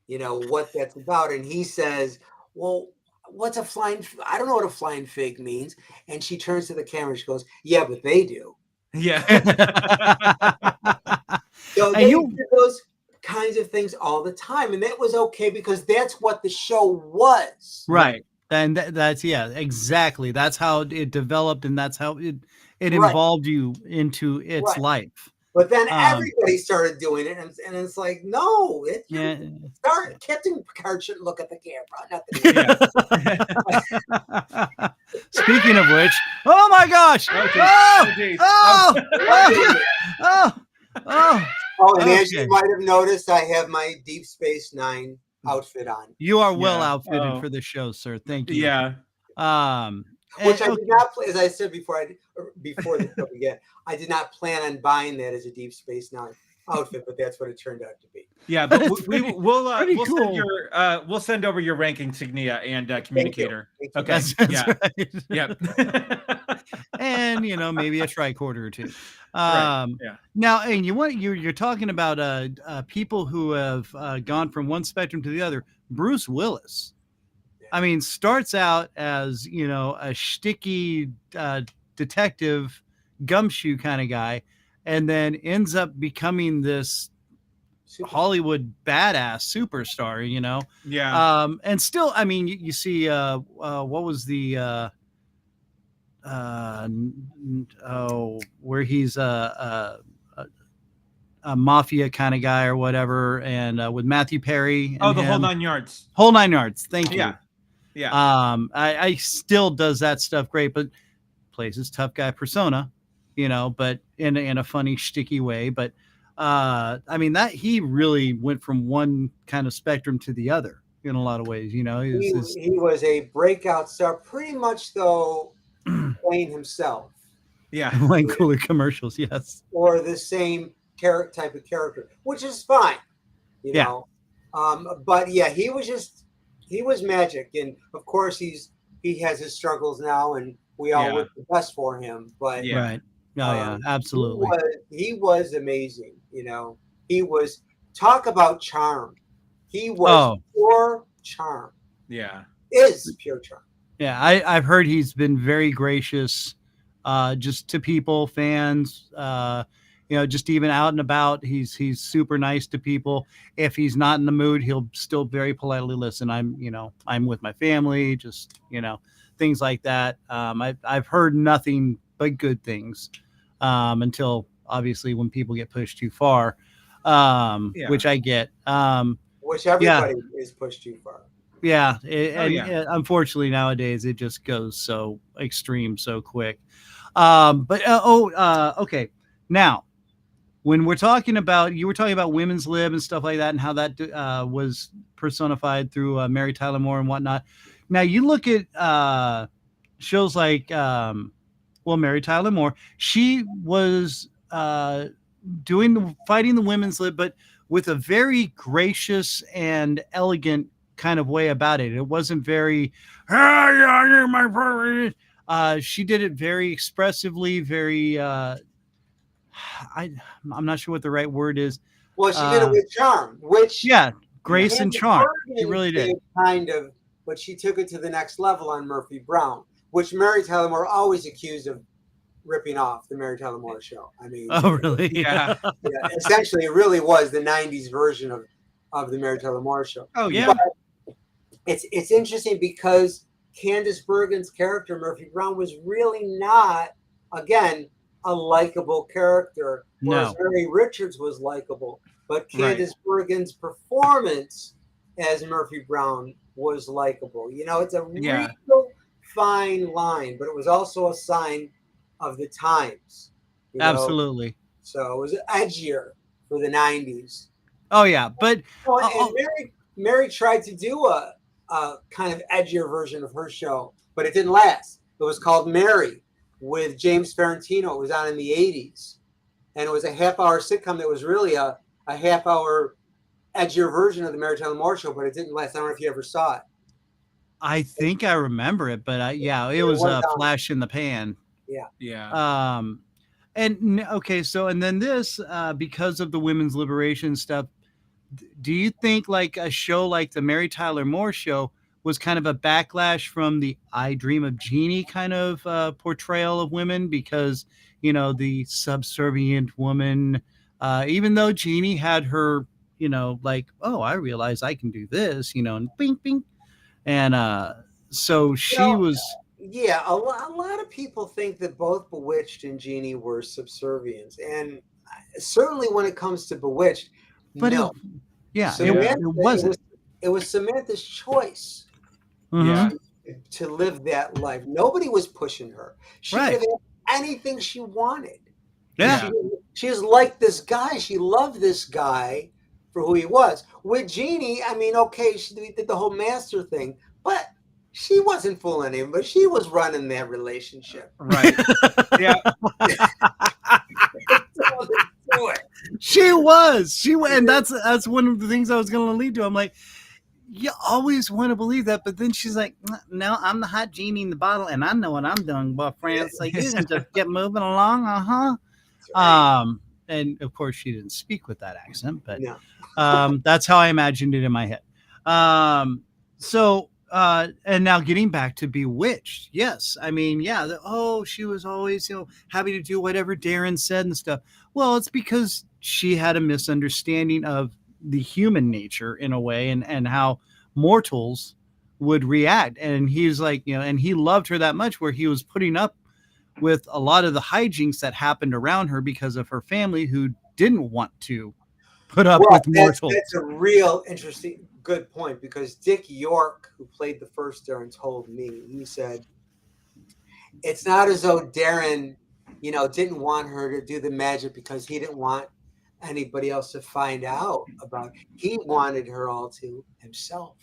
what that's about, and he says, "Well, what's a flying? I don't know what a flying fig means." And she turns to the camera. And she goes, "Yeah, but they do." Yeah. So they do those kinds of things all the time, and that was okay because that's what the show was. Right. And that's exactly. That's how it developed, and that's how it involved you into its life. But then everybody started doing it, and it's like, no, Captain Picard shouldn't look at the camera. Speaking of which, oh my gosh! And as you might have noticed, I have my Deep Space Nine outfit on. You are well outfitted for the show, sir. Thank you. Yeah. Which I did not, as I said before the show began, I did not plan on buying that as a Deep Space Nine outfit, but that's what it turned out to be. Yeah, but we'll send over your rank insignia and communicator. Thank you. Okay. That's Yeah. And maybe a tricorder or two. Yeah. Now, and you're talking about people who have gone from one spectrum to the other. Bruce Willis, I mean, starts out as a shticky detective gumshoe kind of guy, and then ends up becoming this Hollywood badass superstar. Yeah. And still, I mean, you see, what was the where he's a mafia kind of guy or whatever, and with Matthew Perry. The Whole Nine Yards. Whole Nine Yards. Thank you. Yeah. I still does that stuff great, but plays his tough guy persona, but in a funny shticky way. But I mean that he really went from one kind of spectrum to the other in a lot of ways. He was a breakout star, pretty much though, playing himself. Yeah. Playing cooler commercials, yes. Or the same type of character, which is fine, know. But yeah, he was magic, and of course he has his struggles now, and we all wish the best for him. But right, absolutely, he was amazing. He was talk about charm. He was pure charm. Yeah, is pure charm. Yeah, I've heard he's been very gracious, just to people, fans. Just even out and about, he's super nice to people. If he's not in the mood, he'll still very politely listen. I'm with my family, just, things like that. I've heard nothing but good things, until obviously when people get pushed too far, which I get. Which everybody is pushed too far. Yeah. Unfortunately nowadays it just goes so extreme so quick. Okay. Now, when we're talking about, you were talking about women's lib and stuff like that, and how that was personified through Mary Tyler Moore and whatnot. Now you look at shows like, Mary Tyler Moore, she was fighting the women's lib, but with a very gracious and elegant kind of way about it. It wasn't very, "Ah, yeah, you're my favorite." She did it very expressively, very I'm not sure what the right word is. Well, she did it with charm, which Yeah, grace and Candace charm. She Bergen really did. kind of, but she took it to the next level on Murphy Brown, which Mary Tyler Moore always accused of ripping off the Mary Tyler Moore show. I mean, Oh, really? Yeah. yeah, essentially, it really was the '90s version of the Mary Tyler Moore show. Oh Yeah. But it's interesting because Candace Bergen's character Murphy Brown was really not, again, a likable character, whereas No. Mary Richards was likable. But Right. Candace Bergen's performance as Murphy Brown was likable. You know, it's a Yeah. real fine line, but it was also a sign of the times. You know? Absolutely. So it was edgier for the '90s. Oh, yeah. But Oh, and Mary tried to do a kind of edgier version of her show, but it didn't last. It was called Mary with James Ferrantino. It was on in the '80s, and it was a half-hour sitcom that was really a half-hour edgier version of the Mary Tyler Moore show, but it didn't last. I don't know if you ever saw it. I think I remember it, but yeah, it was a flash in the pan. Yeah. Okay, so and then this, because of the women's liberation stuff, do you think like a show like the Mary Tyler Moore show was kind of a backlash from the I Dream of Jeannie kind of portrayal of women? Because, you know, the subservient woman, even though Jeannie had her, you know, like, oh, I realize I can do this, you know, and bing, bing. And so she was. Yeah, a lot of people think that both Bewitched and Jeannie were subservient, and certainly when it comes to Bewitched, But no. it wasn't. It was Samantha's choice Mhm. to live that life. Nobody was pushing her. She Right. could have anything she wanted. Yeah. She was like this guy. She loved this guy for who he was. With Jeannie, I mean, okay, she did the whole master thing, but she wasn't fooling him, but she was running that relationship. Right. Yeah. She was. And that's one of the things I was going to lead to. I'm like, you always want to believe that, but then she's like, no, I'm the hot genie in the bottle, and I know what I'm doing, boyfriend. So you can just get moving along, Right. And of course she didn't speak with that accent, but No. that's how I imagined it in my head. And now getting back to Bewitched, yes, I mean, yeah, she was always, you know, happy to do whatever Darren said and stuff. Well, it's because she had a misunderstanding of the human nature in a way, and how mortals would react. And he's like, you know, and he loved her that much where he was putting up with a lot of the hijinks that happened around her because of her family who didn't want to put up with mortals. That's a real interesting, good point, because Dick York, who played the first Darren, told me, he said, it's not as though Darren, you know, didn't want her to do the magic because he didn't want anybody else to find out about it. He wanted her all to himself.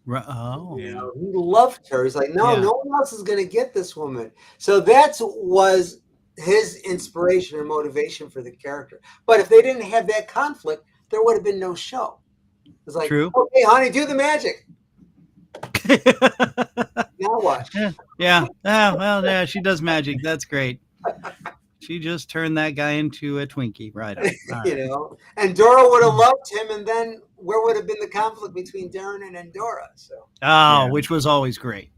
Oh, You know, he loved her. He's like, no one else is going to get this woman. So that was his inspiration or motivation for the character. But if they didn't have that conflict, there would have been no show. It's like, true. Okay, honey, do the magic. Now what? Yeah. Well, yeah, she does magic. That's great. She just turned that guy into a Twinkie, right? You know, and Dora would have loved him, and then where would have been the conflict between Darren and Dora? So, which was always great.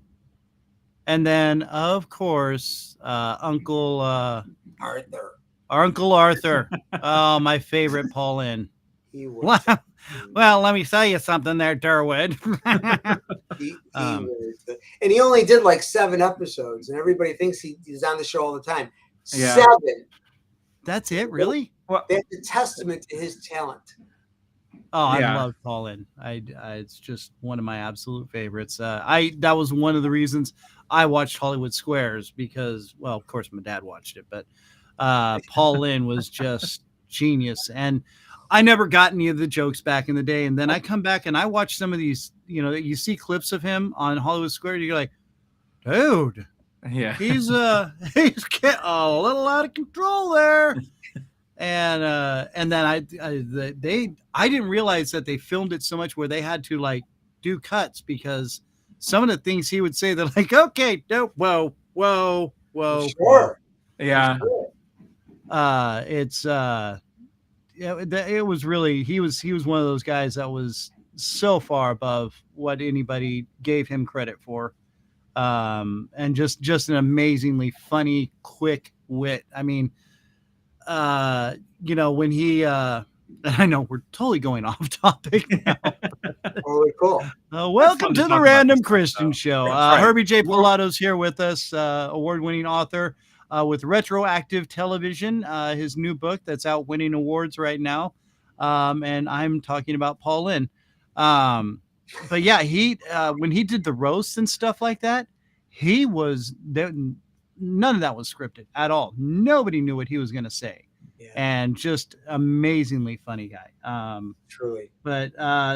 And then, of course, Uncle Arthur. Uncle Arthur. Oh, my favorite Pauline. He was. Well, let me tell you something there, Durwood. He was and he only did like 7 episodes, and everybody thinks he's on the show all the time. Yeah. 7. That's it, really? Well, That's a testament to his talent. Oh, Yeah. I love Pauline. It's just one of my absolute favorites. That was one of the reasons I watched Hollywood Squares because, well, of course, my dad watched it, but Pauline was just genius. And I never got any of the jokes back in the day. And then I come back and I watch some of these, you know, you see clips of him on Hollywood Squares. You're like, dude, yeah. he's getting a little out of control there. And then I didn't realize that they filmed it so much where they had to like do cuts because some of the things he would say, they're like, okay, no, whoa. Sure. Yeah. It was really, he was one of those guys that was so far above what anybody gave him credit for. And just an amazingly funny, quick wit. I mean, when he, I know we're totally going off topic now. Totally cool. Welcome to the Random Christian Show. Right. Herbie J Pilato's here with us, award-winning author with Retroactive Television, his new book that's out winning awards right now. And I'm talking about Paul Lynn. But yeah, he when he did the roasts and stuff like that, he was there. None of that was scripted at all. Nobody knew what he was going to say. Yeah. And just amazingly funny guy. Truly. But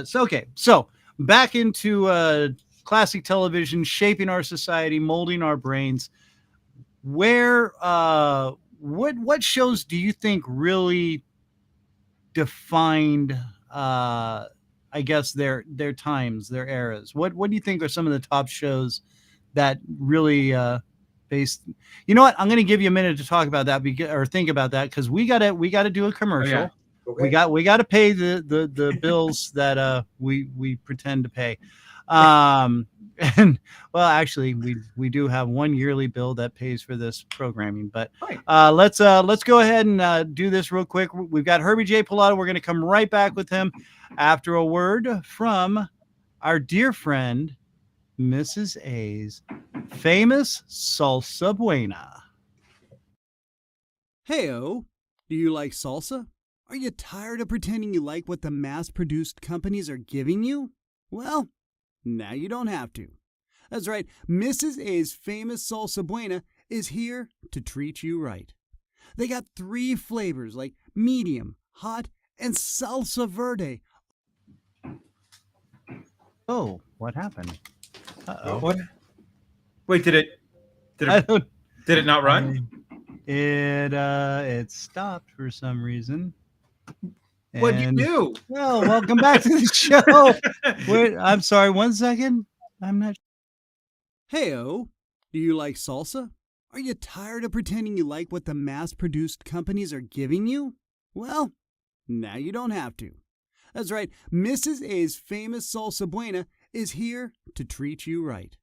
so back into classic television, shaping our society, molding our brains. Where what shows do you think really defined I guess their times, their eras? What do you think are some of the top shows that really based? You know what? I'm going to give you a minute to talk about that or think about that, because we got to do a commercial. Okay. We got to pay the bills that we pretend to pay. And well, actually, we do have one yearly bill that pays for this programming. But let's go ahead and do this real quick. We've got Herbie J Pilato. We're going to come right back with him after a word from our dear friend Mrs. A's famous salsa buena. Heyo, do you like salsa? Are you tired of pretending you like what the mass-produced companies are giving you? Well, now you don't have to. That's right, Mrs. A's famous salsa buena is here to treat you right. They got 3 flavors like medium, hot, and salsa verde. Oh, what happened? Uh-oh. What? Wait, did it not run? It stopped for some reason. What'd you do? Well, welcome back to the show. Wait, I'm sorry, 1 second. I'm not. Heyo, do you like salsa? Are you tired of pretending you like what the mass-produced companies are giving you? Well, now you don't have to. That's right, Mrs. A's famous salsa buena is here to treat you right.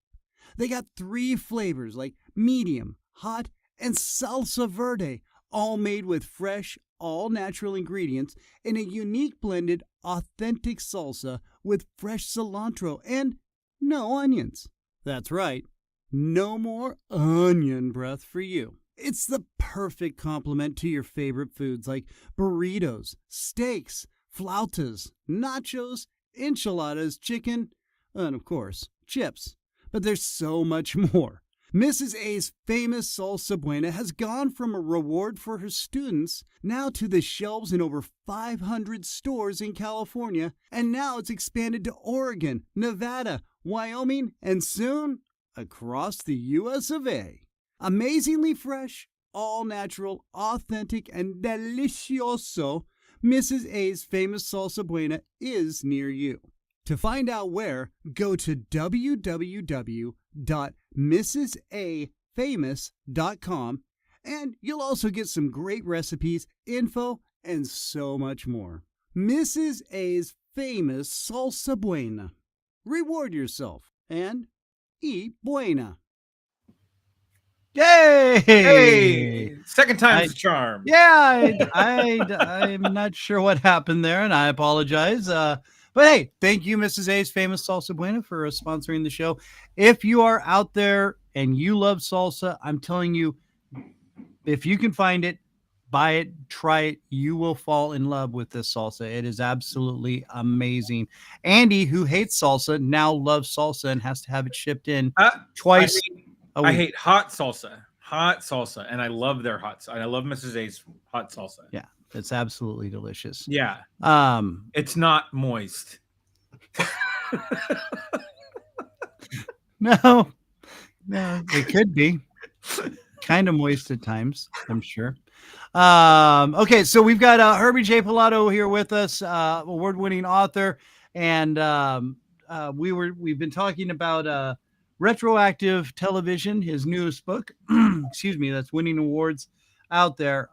They got 3 flavors like medium, hot, and salsa verde, all made with fresh, all-natural ingredients in a unique blended, authentic salsa with fresh cilantro and no onions. That's right, no more onion breath for you. It's the perfect complement to your favorite foods like burritos, steaks, flautas, nachos, enchiladas, chicken, and of course, chips. But there's so much more. Mrs. A's famous salsa buena has gone from a reward for her students now to the shelves in over 500 stores in California, and now it's expanded to Oregon, Nevada, Wyoming, and soon across the US of A. Amazingly fresh, all-natural, authentic, and delicioso, Mrs. A's famous salsa buena is near you. To find out where, go to www.mrsafamous.com, and you'll also get some great recipes, info, and so much more. Mrs. A's famous salsa buena. Reward yourself and eat buena. Yay! Hey, second time's the charm. Yeah, I'm not sure what happened there, and I apologize. But hey, thank you, Mrs. A's famous salsa buena, for sponsoring the show. If you are out there and you love salsa, I'm telling you, if you can find it, buy it, try it. You will fall in love with this salsa. It is absolutely amazing. Andy, who hates salsa, now loves salsa and has to have it shipped in twice a week. I hate hot salsa, and I love their hot. I love Mrs. A's hot salsa. Yeah, it's absolutely delicious. Yeah. It's not moist. No, it could be kind of moist at times, I'm sure. Okay, so we've got Herbie J Pilato here with us, award-winning author and we've been talking about retroactive television, his newest book, excuse me, that's winning awards out there.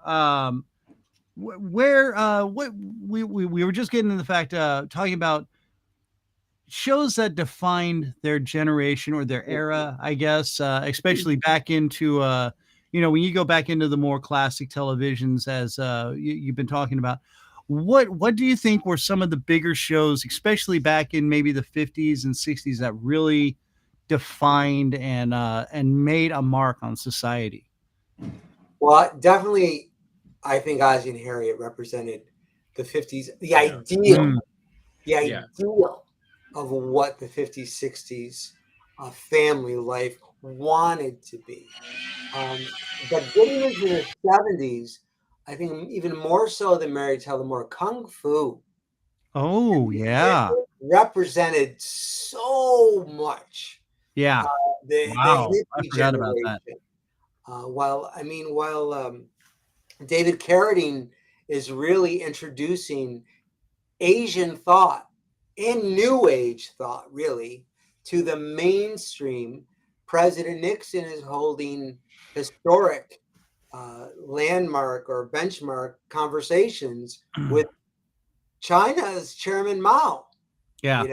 What we were just getting to the fact, talking about shows that defined their generation or their era, I guess, especially back into, when you go back into the more classic televisions, as you've been talking about. What do you think were some of the bigger shows, especially back in maybe the 50s and 60s, that really defined and made a mark on society? Well, definitely, I think Ozzie and Harriet represented the 50s, the ideal, the ideal of what the 50s, 60s family life wanted to be. But getting into the 70s, I think even more so than Married to the More, Kung Fu Oh, yeah. represented so much. Yeah. The Wow. I hippie forgot about that. generation. While David Carradine is really introducing Asian thought and New Age thought, really, to the mainstream, President Nixon is holding historic landmark or benchmark conversations with China's Chairman Mao. Yeah.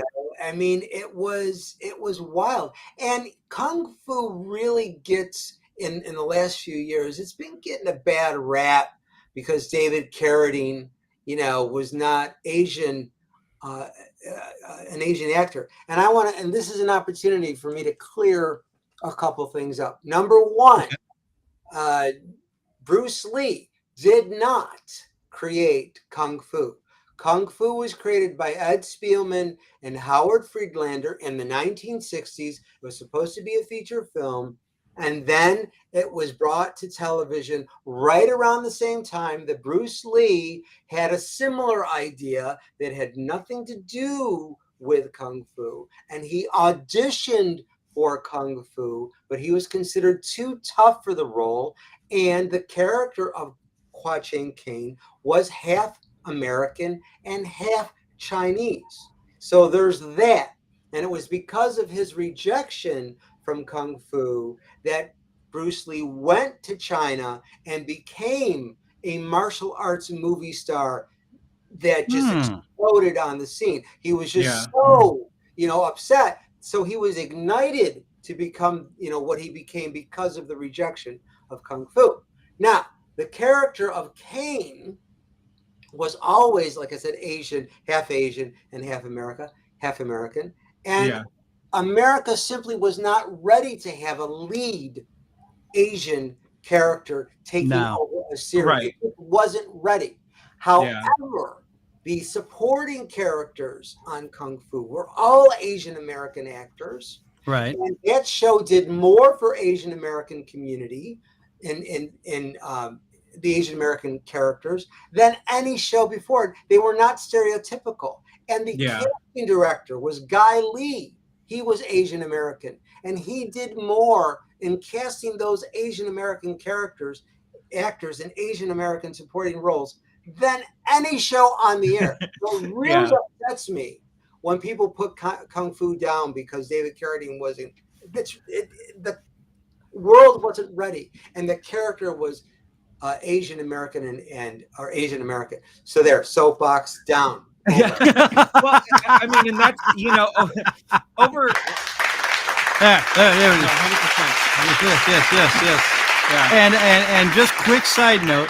I mean, it was wild. And Kung Fu really gets in the last few years, it's been getting a bad rap because David Carradine, was not Asian, an Asian actor. And and this is an opportunity for me to clear a couple things up. Number one, Bruce Lee did not create Kung Fu. Kung Fu was created by Ed Spielman and Howard Friedlander in the 1960s. It was supposed to be a feature film. And then it was brought to television right around the same time that Bruce Lee had a similar idea that had nothing to do with Kung Fu. And he auditioned for Kung Fu, but he was considered too tough for the role. And the character of Kwa Chang Caine was half American and half Chinese. So there's that. And it was because of his rejection from Kung Fu that Bruce Lee went to China and became a martial arts movie star that just exploded on the scene. He was just so, upset. So he was ignited to become, what he became because of the rejection of Kung Fu. Now, the character of Caine was always, like I said, Asian, and half American. And America simply was not ready to have a lead Asian character taking over a series. Right. It wasn't ready. However, the supporting characters on Kung Fu were all Asian American actors. Right. And that show did more for Asian American community in the Asian American characters than any show before it. They were not stereotypical. And the casting director was Guy Lee. He was Asian American. And he did more in casting those Asian American actors in Asian American supporting roles than any show on the air. So it really upsets me when people put Kung Fu down because David Carradine wasn't, the world wasn't ready. And the character was Asian American or Asian American. So there, soapbox down. Well, I mean, and that's over. There it is. 100%. Yes. Yeah. And just quick side note,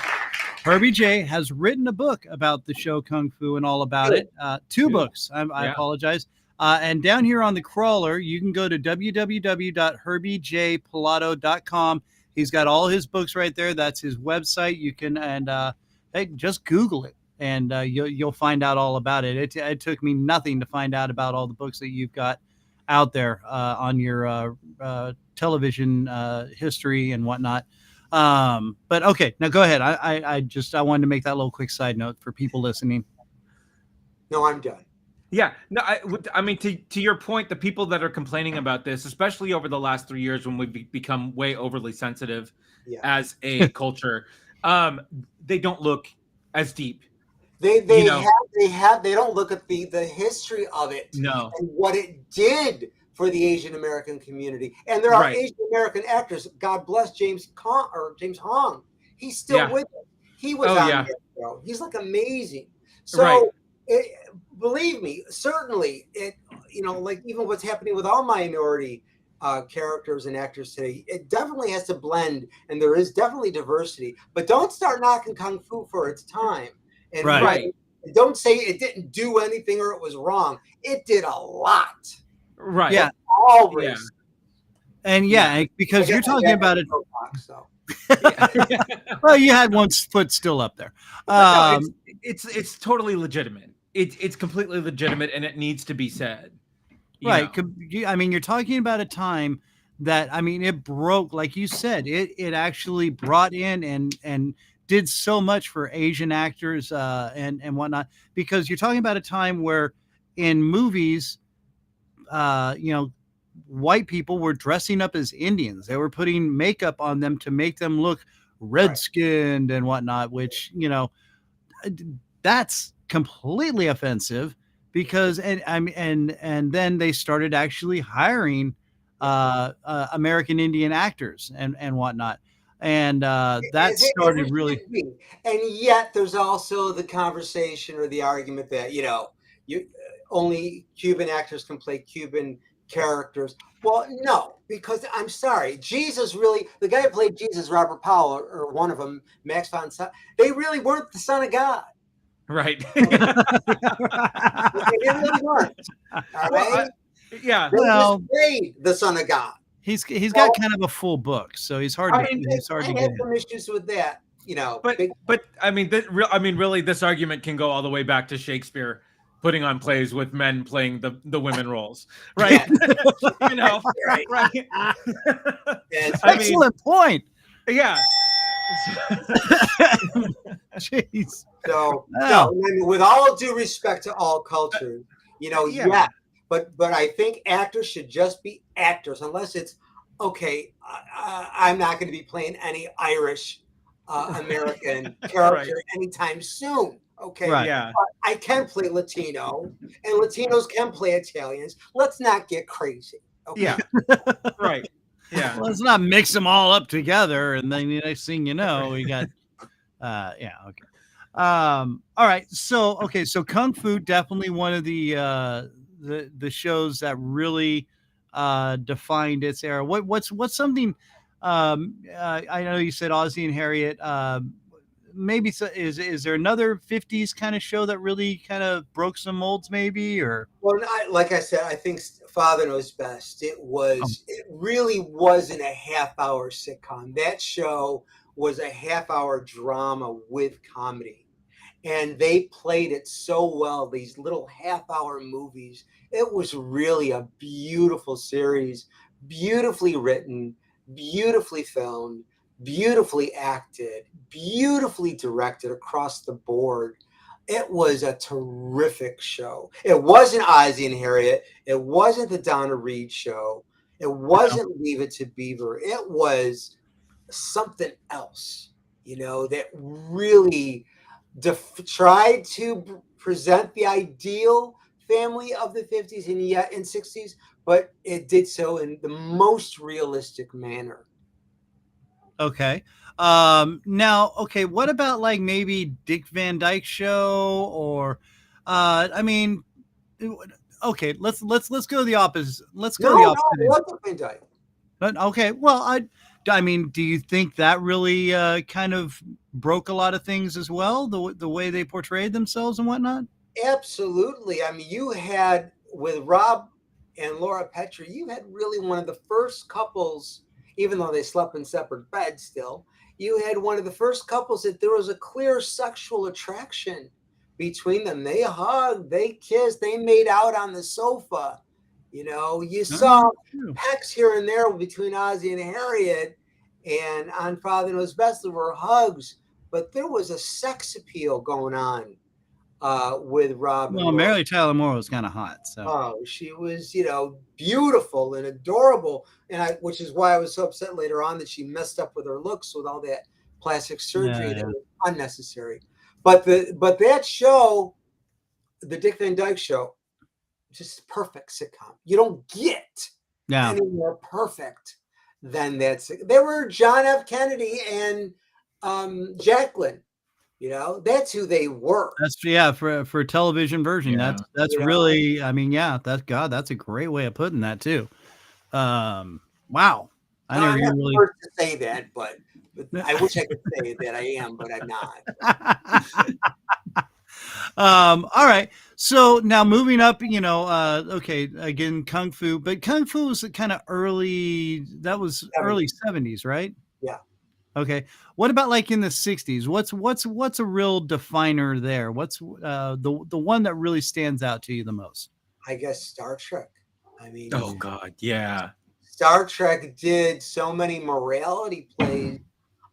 Herbie J has written a book about the show Kung Fu and all about it. Two books. I apologize. And down here on the crawler, you can go to www.herbiejpilato.com. He's got all his books right there. That's his website. You can just Google it, and you'll find out all about it. It took me nothing to find out about all the books that you've got out there on your television history and whatnot. But okay, now go ahead. I wanted to make that little quick side note for people listening. No, I'm done. Yeah, no, I mean, to your point, the people that are complaining about this, especially over the last 3 years when we've become way overly sensitive as a culture, they don't look as deep They You know, they don't look at the history of it no, and what it did for the Asian American community. And there are right. Asian American actors. God bless James Hong. He's still Yeah. with us. He was Oh, on yeah. that show. He's like amazing. Right. So believe me, certainly like even what's happening with all minority characters and actors today, it definitely has to blend, and there is definitely diversity. But don't start knocking kung fu for its time, and Right. Right. don't say it didn't do anything or it was wrong. It did a lot. Right. Yeah. All Yeah. races. And because you're talking about it. So. Well, you had one foot still up there. No, it's totally legitimate. It's completely legitimate, and it needs to be said. You Right. know. I mean, you're talking about a time that, I mean, it broke, like you said, it actually brought in and did so much for Asian actors and whatnot, because you're talking about a time where in movies, white people were dressing up as Indians. They were putting makeup on them to make them look red-skinned and whatnot, which, that's completely offensive, because and then they started actually hiring American Indian actors and whatnot, and that started really. And yet there's also the conversation or the argument that you only Cuban actors can play Cuban characters. Well, no, because I'm sorry, Jesus really, the guy who played Jesus, Robert Powell, or one of them, Max von Sydow, they really weren't the Son of God. Right. They really weren't. All right? Yeah. They just played the Son of God. He's got kind of a full book, so he's hard to I get had some issues with that, But I mean, really, this argument can go all the way back to Shakespeare putting on plays with men playing the women roles, right? Right? Excellent point. Yeah. Jeez. So, no, with all due respect to all cultures, yeah. But I think actors should just be actors, unless it's okay. I'm not going to be playing any Irish American character anytime soon. Okay, right. Yeah. But I can play Latino, and Latinos can play Italians. Let's not get crazy. Okay? Yeah. Right. Yeah. Well, let's not mix them all up together, and then the next thing you know, we got. Okay. All right. So Kung Fu, definitely one of the shows that really defined its era. What's something? I know you said Ozzie and Harriet. Maybe is there another 50s kind of show that really kind of broke some molds, maybe? Or well, like I said, I think Father Knows Best. It really wasn't a half-hour sitcom. That show was a half-hour drama with comedy, and they played it so well. These little half-hour movies. It was really a beautiful series, beautifully written, beautifully filmed, beautifully acted, beautifully directed across the board. It was a terrific show. It wasn't Ozzie and Harriet. It wasn't the Donna Reed show. It wasn't Leave It to Beaver. It was something else, that really tried to present the ideal family of the 50s and yet in 60s, but it did so in the most realistic manner. okay. Now, what about like maybe Dick Van Dyke Show, or I mean, okay, let's go the opposite. Let's go the opposite. Okay, well, I mean, do you think that really kind of broke a lot of things as well, the way they portrayed themselves and whatnot? Absolutely. I mean, you had with Rob and Laura Petrie, you had really one of the first couples, even though they slept in separate beds still, you had one of the first couples that there was a clear sexual attraction between them. They hugged, they kissed, they made out on the sofa. You saw pecks here and there between Ozzie and Harriet, and on Father Knows Best, there were hugs, but there was a sex appeal going on with Rob. Well, Mary Tyler Moore was kind of hot, so. Oh, she was, beautiful and adorable, which is why I was so upset later on that she messed up with her looks with all that plastic surgery that was unnecessary. But that show, the Dick Van Dyke Show, just perfect sitcom. You don't get any more perfect than that. They were John F. Kennedy and Jacqueline. You know, that's who they were. That's for a television version. Yeah. That's really, I mean, that's a great way of putting that too. Wow. I'm not the first to say that, but I wish I could say that I am, but I'm not. All right. So now moving up, okay, again, Kung Fu, but Kung Fu was kind of early, that was early 70s, right? Yeah. Okay. What about like in the 60s? What's a real definer there? What's the one that really stands out to you the most? I guess Star Trek. I mean, oh God, yeah. Star Trek did so many morality plays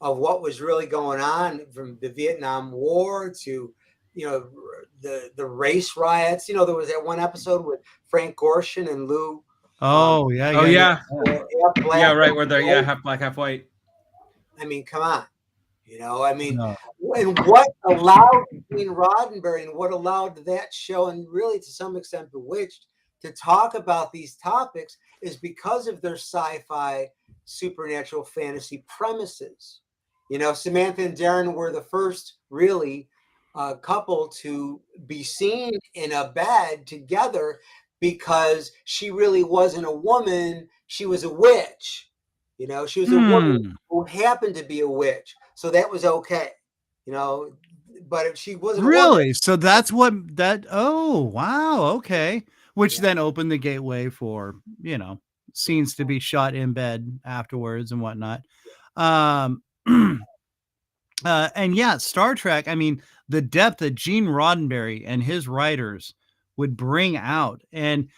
of what was really going on, from the Vietnam War to, the race riots. There was that one episode with Frank Gorshin and Lou. Oh, yeah, right, where they're half black, half white. I mean, come on. And what allowed Gene Roddenberry and what allowed that show, and really to some extent Bewitched, to talk about these topics is because of their sci-fi, supernatural fantasy premises. Samantha and Darren were the first really couple to be seen in a bed together, because she really wasn't a woman. She was a witch. She was a woman who happened to be a witch. So that was okay. But if she wasn't really, so that's what that. Oh, wow. Okay. Which then opened the gateway for, scenes to be shot in bed afterwards and whatnot. And Star Trek, I mean, the depth that Gene Roddenberry and his writers would bring out. And,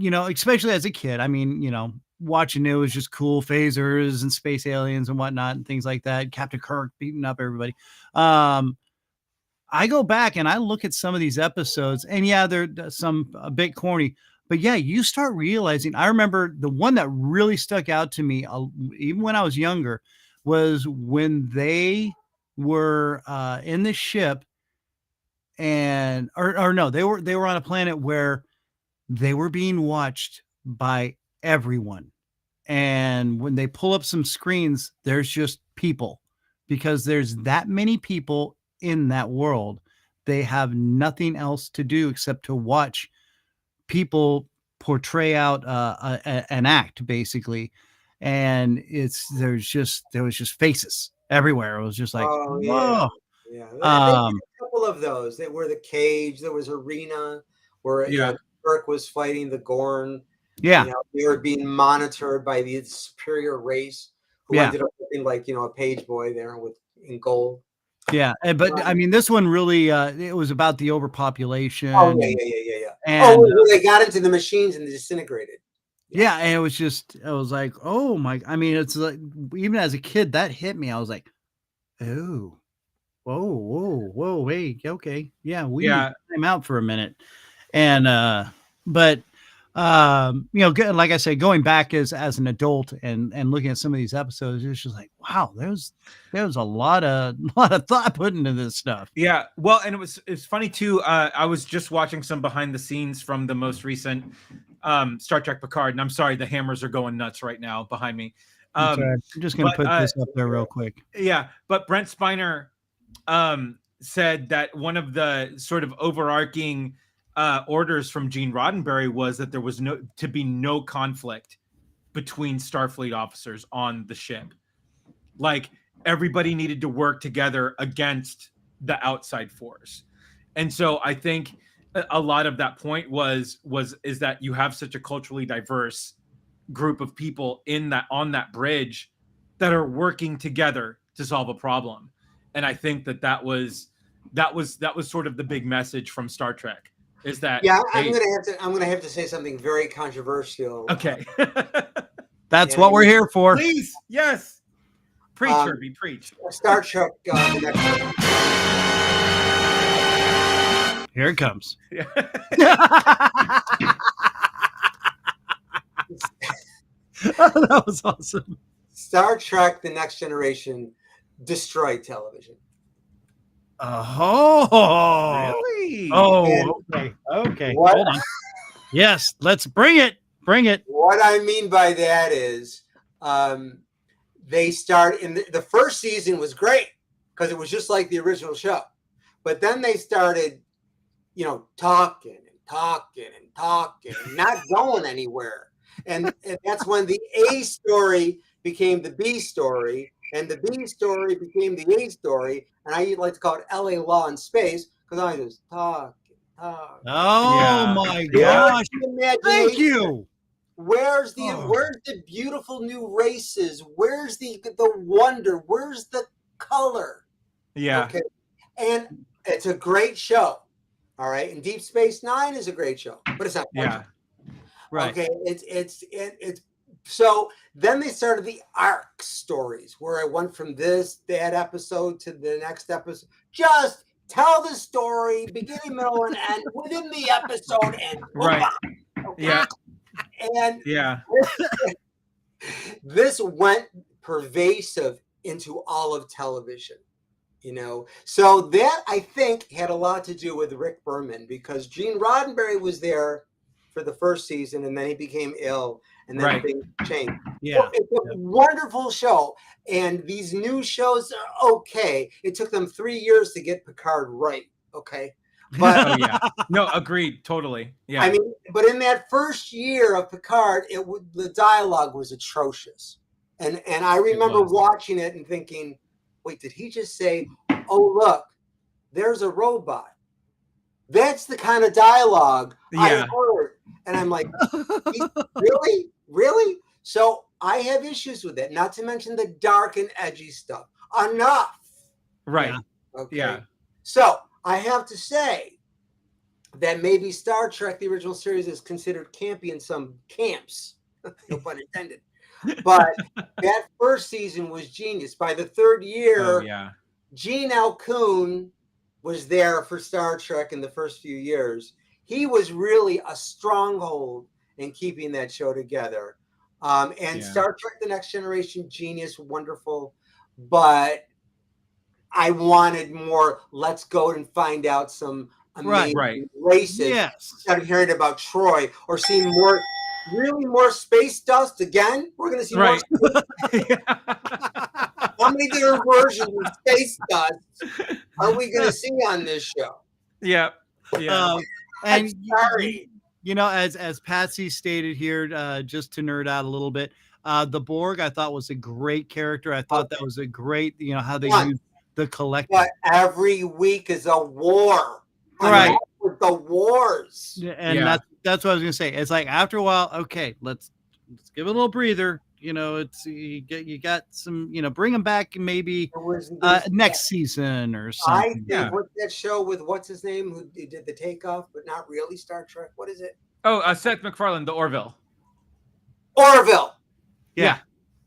especially as a kid, I mean, watching it was just cool, phasers and space aliens and whatnot and things like that. Captain Kirk beating up everybody. I go back and I look at some of these episodes, and they're some a bit corny, but you start realizing. I remember the one that really stuck out to me, even when I was younger, was when they were in the ship, and or no, they were on a planet where they were being watched by everyone. And when they pull up some screens, there's just people, because there's that many people in that world. They have nothing else to do except to watch people portray out an act, basically. And there was just faces everywhere. It was just like, whoa. Yeah. A couple of those. They were the Cage. There was Arena, where Kirk was fighting the Gorn. Yeah. They were being monitored by the superior race, who ended up looking like, a page boy there in gold. Yeah. But I mean, this one really, it was about the overpopulation. Oh, yeah. And they got into the machines and they disintegrated. Yeah. And I was like, oh my, I mean, it's like, even as a kid, that hit me. I was like, oh, whoa, hey, okay. Yeah. We need to time out for a minute. And, but, like I said, going back as an adult and looking at some of these episodes, it's just like, wow, there's a lot of thought put into this stuff. Yeah. Well, and it's funny too. I was just watching some behind the scenes from the most recent Star Trek Picard, and I'm sorry, the hammers are going nuts right now behind me. I'm just going to put this up there real quick. Yeah. But Brent Spiner said that one of the sort of overarching orders from Gene Roddenberry was that there was to be no conflict between Starfleet officers on the ship. Like, everybody needed to work together against the outside force. And so I think a lot of that point is that you have such a culturally diverse group of people on that bridge that are working together to solve a problem. And I think that was sort of the big message from Star Trek. Is that I'm gonna have to say something very controversial. Okay. That's what we're here for. Please, yes. Preach, Herbie, preach. Star Trek. The next one. Here it comes. That was awesome. Star Trek: The Next Generation destroyed television. Oh, Really? oh, okay. What Hold on. Yes, let's bring it. Bring it. what I mean by that is, they start in the first season was great because it was just like the original show, but then they started, talking and talking and talking, and not going anywhere, and that's when the A story became the B story, and the B story became the A story, and I like to call it LA Law in Space because I just talk and talk. Oh Yeah. my Yeah. gosh. Where's the imagination? Thank you. Where's the Oh. where's the beautiful new races? Where's the wonder? Where's the color? Yeah. Okay, and it's a great show. All right, and Deep Space Nine is a great show, but it's not. Yeah. Right. Okay, it's so then they started the arc stories where I went from that episode to the next episode. Just tell the story, beginning, middle, and end within the episode, and move Right. on, okay? Yeah. And Yeah. this went pervasive into all of television, so that I think had a lot to do with Rick Berman, because Gene Roddenberry was there for the first season and then he became ill and then Right. things changed. Yeah. So it's a wonderful show, and these new shows are okay. It took them 3 years to get Picard right, okay, but Oh yeah. No, agreed. Totally. Yeah. I mean, but in that first year of Picard, the dialogue was atrocious, and I remember was. watching it and thinking, "Wait, did he just say, oh look, there's a robot?" That's the kind of dialogue I Yeah. heard, and I'm like, really, really? So I have issues with it. Not to mention the dark and edgy stuff. Enough. Right. Okay. Yeah. So I have to say that maybe Star Trek, the original series, is considered campy in some camps. No pun intended. But that first season was genius. By the third year, Oh yeah. Gene Alcoon was there for Star Trek in the first few years. He was really a stronghold in keeping that show together. And Yeah. Star Trek: The Next Generation, genius, wonderful. But I wanted more. Let's go and find out some amazing Right. races. Yes. Instead of hearing about Troy or seeing more space dust again. We're going to see Right. more. How many different versions of space dust are we going to see on this show? Yeah. Yeah. And I'm sorry. as Patsy stated here, just to nerd out a little bit, the Borg I thought was a great character. I thought that was a great, how they used the collective. But every week is a war. Right. With the wars. And Yeah. that's what I was gonna say. It's like after a while, okay, let's give it a little breather. It's you got some, bring them back maybe next season or I something. think Yeah. what's that show with what's his name who did the takeoff, but not really Star Trek? What is it? Oh, Seth MacFarlane, the Orville. Orville. Yeah.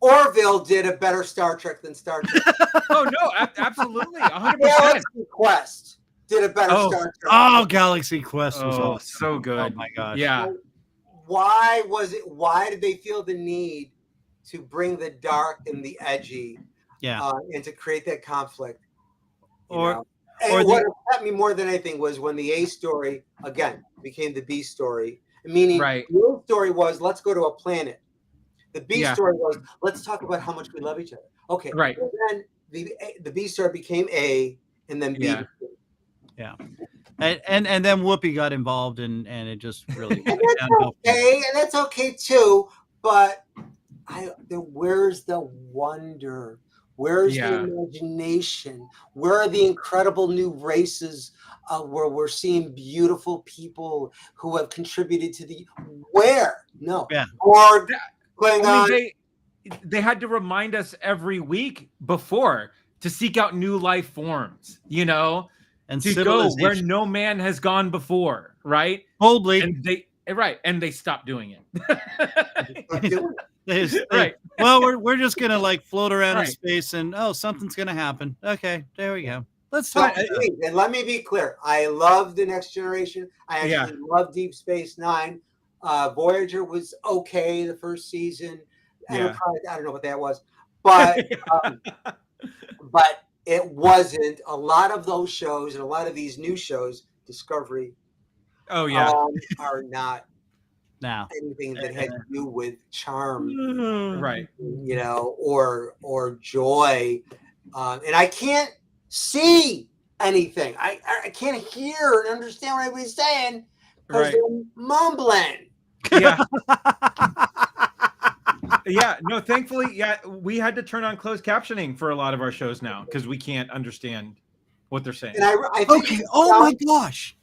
Orville did a better Star Trek than Star Trek. Oh no, absolutely, 100%. Galaxy Quest did a better Oh. Star Trek. Oh, Galaxy Quest was Oh, awesome. so good. Oh my gosh. Yeah. Why did they feel the need to bring the dark and the edgy, Yeah. and to create that conflict? Or And what upset me more than anything was when the A story again became the B story. Meaning, Right. the A story was let's go to a planet. The B Yeah. story was let's talk about how much we love each other. Okay, Right. And then the B story became A, and then B. Yeah. Yeah. And then Whoopi got involved and it just really And that's okay, and that's okay too. But where's the wonder? Where's Yeah. the imagination? Where are the incredible new races where we're seeing beautiful people who have contributed to the where? No. Yeah. Or going I on. mean, they had to remind us every week before to seek out new life forms, and to go where no man has gone before, right? boldly. And they stopped doing it. Right. Well, we're just gonna float around in Right. space and something's gonna happen. Okay, there we go. Let's So, talk. and let me be clear. I love The Next Generation. I actually love Deep Space Nine. Voyager was okay the first season. Yeah. Enterprise, I don't know what that was. But but it wasn't. A lot of those shows and a lot of these new shows, Discovery, Oh yeah. are not Now, anything that had to do with charm, Right. you know, or joy, and I can't see anything. I can't hear and understand what everybody's saying because Right. they're mumbling. Yeah. Yeah. No, thankfully, yeah, we had to turn on closed captioning for a lot of our shows now because we can't understand what they're saying. And I think okay. it's a Oh my sound- gosh.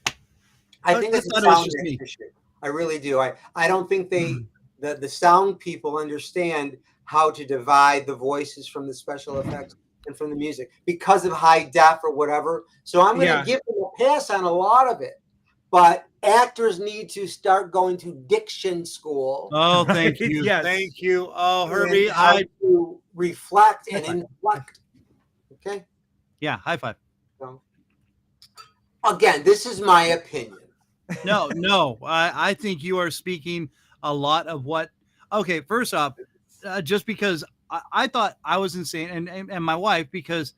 I think I it's a thought it was sound just me. issue. I really do. I don't think the sound people understand how to divide the voices from the special effects and from the music because of high def or whatever. So I'm going to Yeah. give them a pass on a lot of it. But actors need to start going to diction school. Oh, thank Right, you. yes. Thank you. Oh, and Herbie, how to reflect and inflect. Okay. yeah, high five. So, again, this is my opinion. No, I think you are speaking a lot of what. Okay, first off, just because I thought I was insane, and my wife, because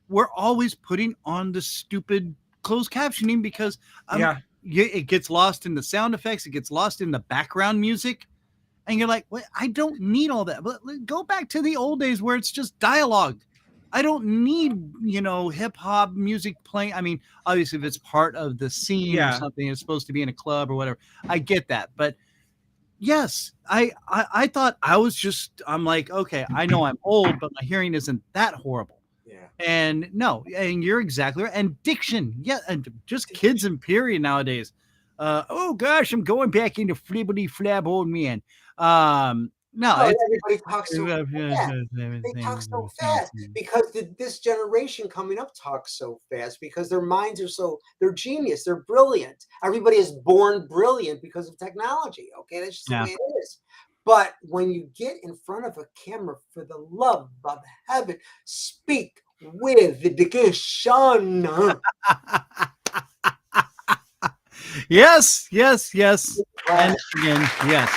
we're always putting on the stupid closed captioning because Yeah. it gets lost in the sound effects, it gets lost in the background music, and you're like, "What? I don't need all that." But go back to the old days where it's just dialogue. I don't need, hip hop music playing. I mean, obviously, if it's part of the scene or Yeah. something, it's supposed to be in a club or whatever. I get that, but yes, I thought I'm like, okay, I know I'm old, but my hearing isn't that horrible. Yeah. And no, and you're exactly right. And diction, yeah, and just kids in period nowadays. Oh gosh, I'm going back into flibbity flab old man. No, Oh, it's everybody talks so fast. They talk so fast because this generation coming up talks so fast because their minds are they're genius, they're brilliant. Everybody is born brilliant because of technology. Okay, that's just the way it is. But when you get in front of a camera, for the love of heaven, speak with the diction. Yes. And again, yes.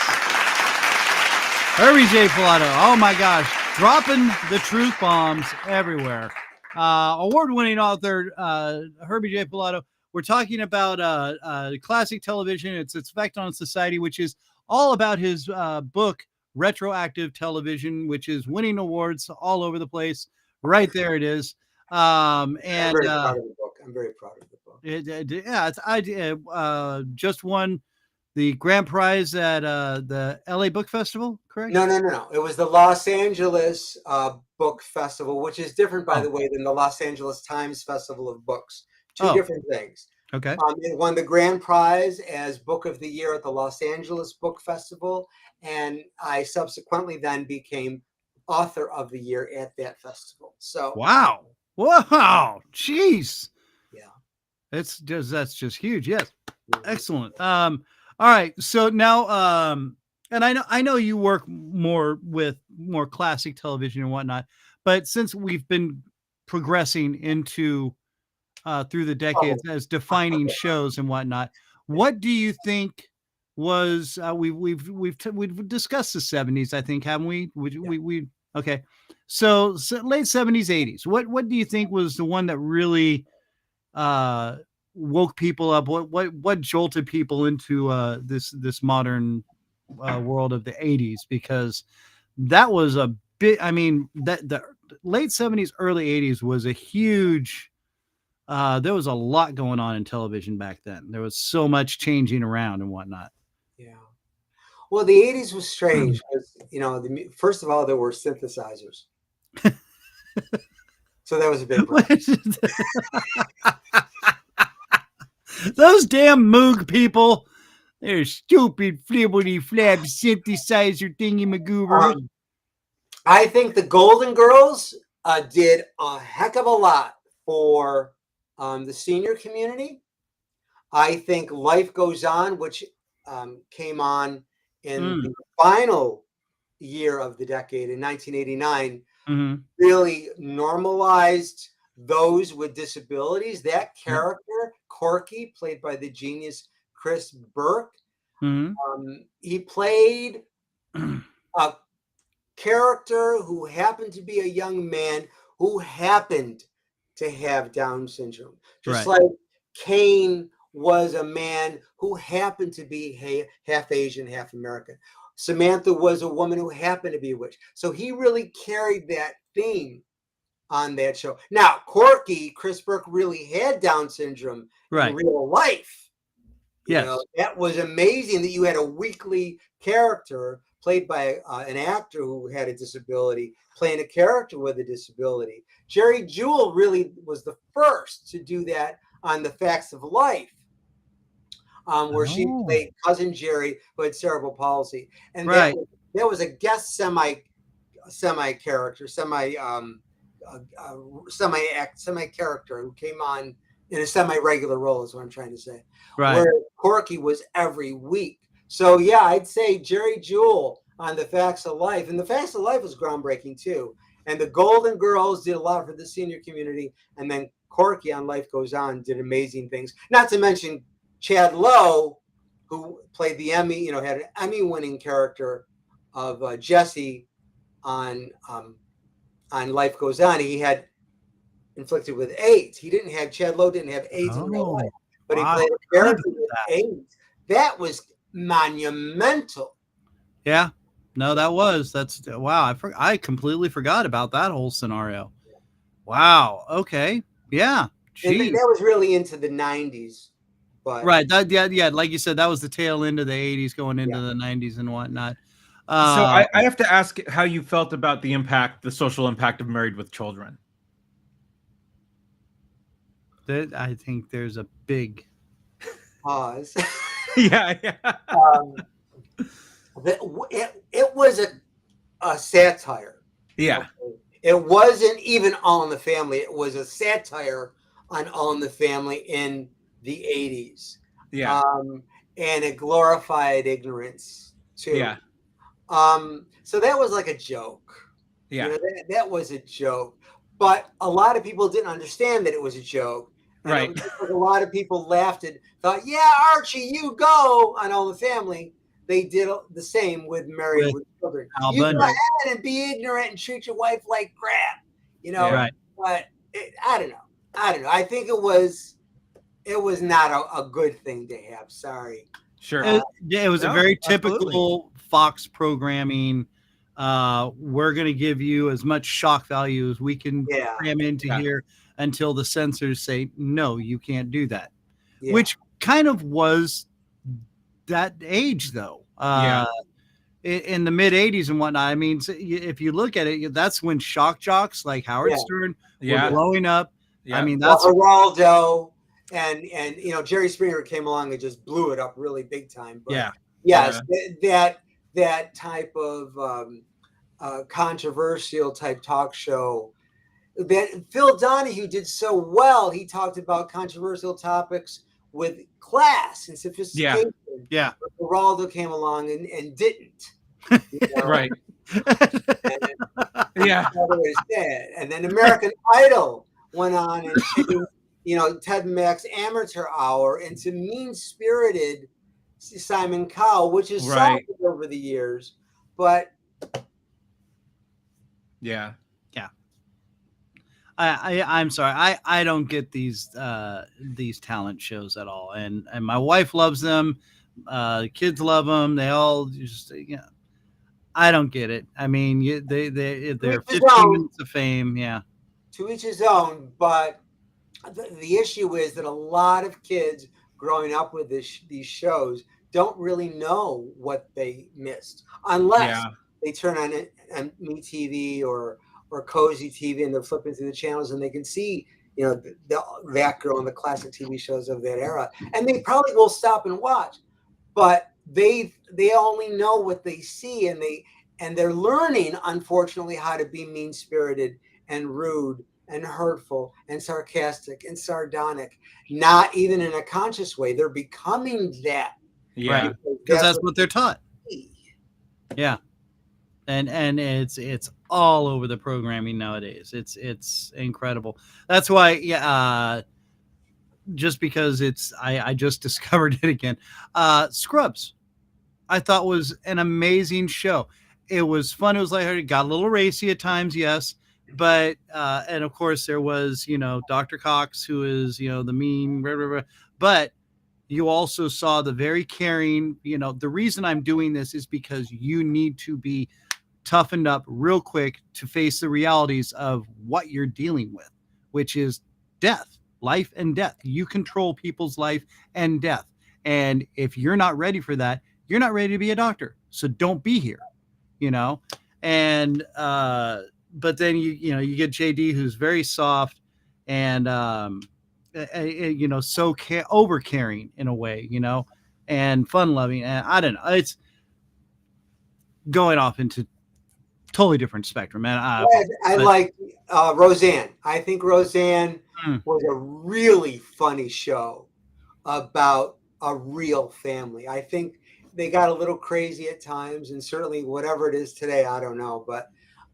Herbie J Pilato. Oh my gosh. Dropping the truth bombs everywhere. Award-winning author, Herbie J Pilato. We're talking about classic television, its effect on society, which is all about his book, Retroactive Television, which is winning awards all over the place. Right there it is. I'm very proud of the book. I'm very proud of the book. I just won the grand prize at the LA Book Festival, correct? No. It was the Los Angeles Book Festival, which is different, by the way, than the Los Angeles Times Festival of Books. Two different things. Okay. It won the grand prize as Book of the Year at the Los Angeles Book Festival, and I subsequently then became Author of the Year at that festival. So wow, jeez, yeah, that's just huge. Yes, excellent. All right, so now, and I know you work more with more classic television and whatnot, but since we've been progressing into through the decades as defining shows and whatnot, what do you think was we've discussed the 70s, I think, haven't we? We okay. So late 70s, 80s. What do you think was the one that really woke people up? What jolted people into this modern world of the 80s? Because that was a bit. I mean, that the late 70s, early 80s was a huge. There was a lot going on in television back then. There was so much changing around and whatnot. Yeah. Well, the 80s was strange because, first of all, there were synthesizers. So that was a big problem. Those damn Moog people. They're stupid flibbity flab synthesizer thingy magoober. I think the Golden Girls did a heck of a lot for the senior community. I think Life Goes On, which came on in the final year of the decade in 1989, really normalized those with disabilities. That character, Corky, played by the genius Chris Burke, he played a character who happened to be a young man who happened to have Down syndrome. Just Right. like Cain was a man who happened to be half Asian, half American. Samantha was a woman who happened to be a witch. So he really carried that theme on that show. Now, Corky, Chris Burke really had Down syndrome Right. in real life. You Yes. know, that was amazing that you had a weekly character played by an actor who had a disability playing a character with a disability. Jerry Jewell really was the first to do that on The Facts of Life, where she played cousin Jerry who had cerebral palsy, and Right. that was a guest semi character, semi character who came on in a semi regular role, is what I'm trying to say. Right. Where Corky was every week. So yeah, I'd say Jerry Jewell on The Facts of Life, and The Facts of Life was groundbreaking too. And the Golden Girls did a lot for the senior community, and then Corky on Life Goes On did amazing things. Not to mention Chad Lowe, who played the Emmy, you know, had an Emmy-winning character of Jesse on Life Goes On. He had inflicted with AIDS. Chad Lowe didn't have AIDS in real life, but he played a character with AIDS. That was monumental. Yeah. No, that's wow. I completely forgot about that whole scenario. Wow. Okay. Yeah. And that was really into the 90s. But right. Yeah. Like you said, that was the tail end of the 80s going into the 90s and whatnot. So I have to ask how you felt about the social impact of Married with Children. I think there's a big pause. Yeah. It was a satire. Yeah. Okay? It wasn't even All in the Family. It was a satire on All in the Family in the 80s. Yeah. And it glorified ignorance too. Yeah. So that was like a joke. Yeah. You know, that was a joke. But a lot of people didn't understand that it was a joke. And right. A lot of people laughed and thought, yeah, Archie, you go on All in the Family. They did the same with Married with Children. You go ahead and be ignorant and treat your wife like crap. You know, right. But I don't know. I think it was not a good thing to have. Sorry. Sure. It was a very typical Fox programming. We're going to give you as much shock value as we can cram into here until the censors say, no, you can't do that. Yeah. Which kind of was that age, though. In the mid 80s and whatnot. I mean, if you look at it, that's when shock jocks like Howard Stern were blowing up. I mean, that's Geraldo and you know, Jerry Springer came along and just blew it up really big time. But yes, that type of controversial type talk show that Phil Donahue did so well. He talked about controversial topics with class and sophistication. Yeah. But Geraldo came along and didn't. You know? Right. And then American Idol went on and changed, you know, Ted and Mac's Amateur Hour into mean-spirited Simon Cowell, which is softened over the years. But yeah. I'm sorry. I don't get these talent shows at all. And my wife loves them. Kids love them. They all just, I don't get it. I mean, they're 15 minutes of fame. Yeah. To each his own. But the issue is that a lot of kids growing up with these shows don't really know what they missed unless they turn on MeTV or Cozy TV and they're flipping through the channels and they can see, you know, that girl and the classic TV shows of that era, and they probably will stop and watch, but they only know what they see, and they're learning, unfortunately, how to be mean-spirited and rude and hurtful and sarcastic and sardonic, not even in a conscious way. They're becoming that. Yeah, because that's what they're taught. Yeah. And it's all over the programming nowadays. It's incredible. That's why, just because I just discovered it again. Scrubs, I thought was an amazing show. It was fun. It was lighthearted. Got a little racy at times, yes, but and of course there was, Dr. Cox, who is, the mean, blah, blah, blah. But you also saw the very caring, the reason I'm doing this is because you need to be toughened up real quick to face the realities of what you're dealing with, which is death, life and death. You control people's life and death. And if you're not ready for that, you're not ready to be a doctor. So don't be here, and, but then you get JD, who's very soft and, so over caring in a way, and fun loving. And I don't know, it's going off into totally different spectrum, man. I like Roseanne. I think Roseanne was a really funny show about a real family. I think they got a little crazy at times, and certainly whatever it is today, I don't know. But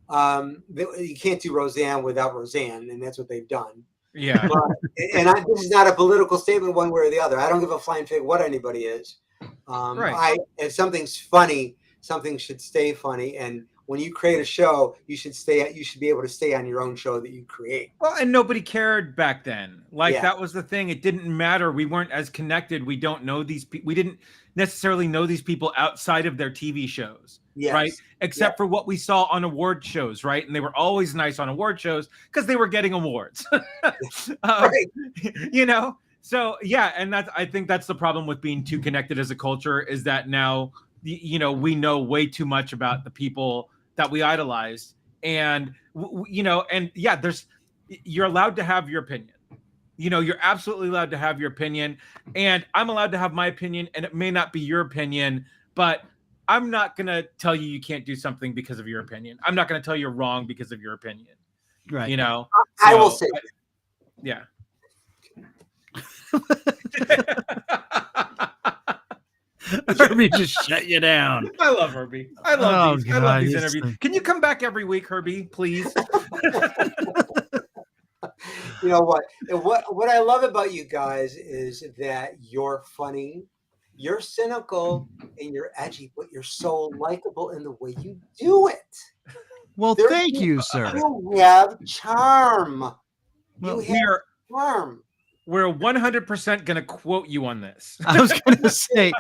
you can't do Roseanne without Roseanne, and that's what they've done. Yeah. This is not a political statement one way or the other. I don't give a flying fig what anybody is. Right. If something's funny, something should stay funny. And when you create a show, you should be able to stay on your own show that you create. Well, and nobody cared back then. Like, Yeah. that was the thing. It didn't matter. We weren't as connected. We don't know these people. We didn't necessarily know these people outside of their TV shows. Yes. Right. Except for what we saw on award shows. Right. And they were always nice on award shows because they were getting awards. Right. So yeah. And I think that's the problem with being too connected as a culture, is that now, we know way too much about the people that we idolized. And, you're allowed to have your opinion. You're absolutely allowed to have your opinion, and I'm allowed to have my opinion, and it may not be your opinion, but I'm not going to tell you can't do something because of your opinion. I'm not going to tell you you're wrong because of your opinion. Right. I will say, yeah. Herbie just shut you down. I love Herbie. I love these. I love these God, interviews. Can you come back every week, Herbie, please? you know what I love about you guys is that you're funny, you're cynical, and you're edgy, but you're so likable in the way you do it. Well, thank you, sir. You have charm. Well, Charm. We're 100% going to quote you on this. I was going to say,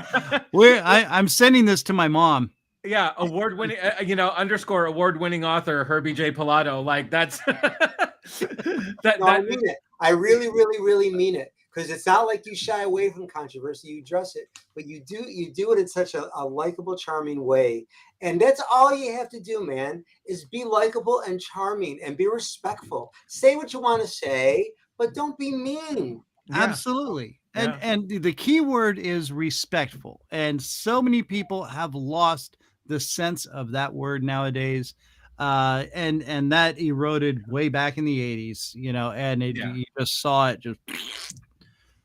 I'm sending this to my mom. Yeah, award-winning, _ award-winning author Herbie J Pilato. Like, that's I mean it. I really, really, really mean it, because it's not like you shy away from controversy. You address it, but you do it in such a likable, charming way, and that's all you have to do, man. Is be likable and charming, and be respectful. Say what you want to say, but don't be mean. Yeah. Absolutely. And the key word is respectful. And so many people have lost the sense of that word nowadays. And that eroded way back in the 80s, and you just saw it just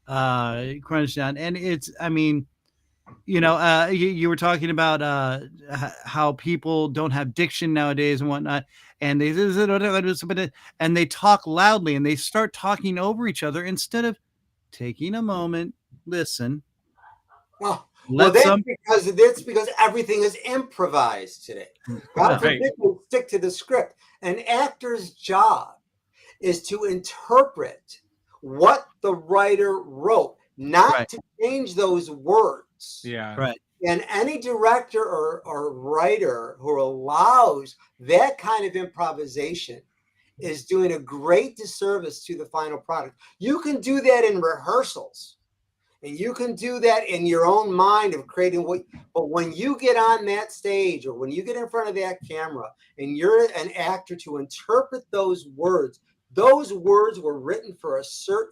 crunch down. And it's, you were talking about how people don't have diction nowadays and whatnot, and they talk loudly, and they start talking over each other instead of taking a moment, listen. Because everything is improvised today. God forbid you stick to the script. An actor's job is to interpret what the writer wrote, not to change those words. Yeah. Right. And any director or writer who allows that kind of improvisation is doing a great disservice to the final product. You can do that in rehearsals, and you can do that in your own mind of creating but when you get on that stage, or when you get in front of that camera and you're an actor to interpret those words were written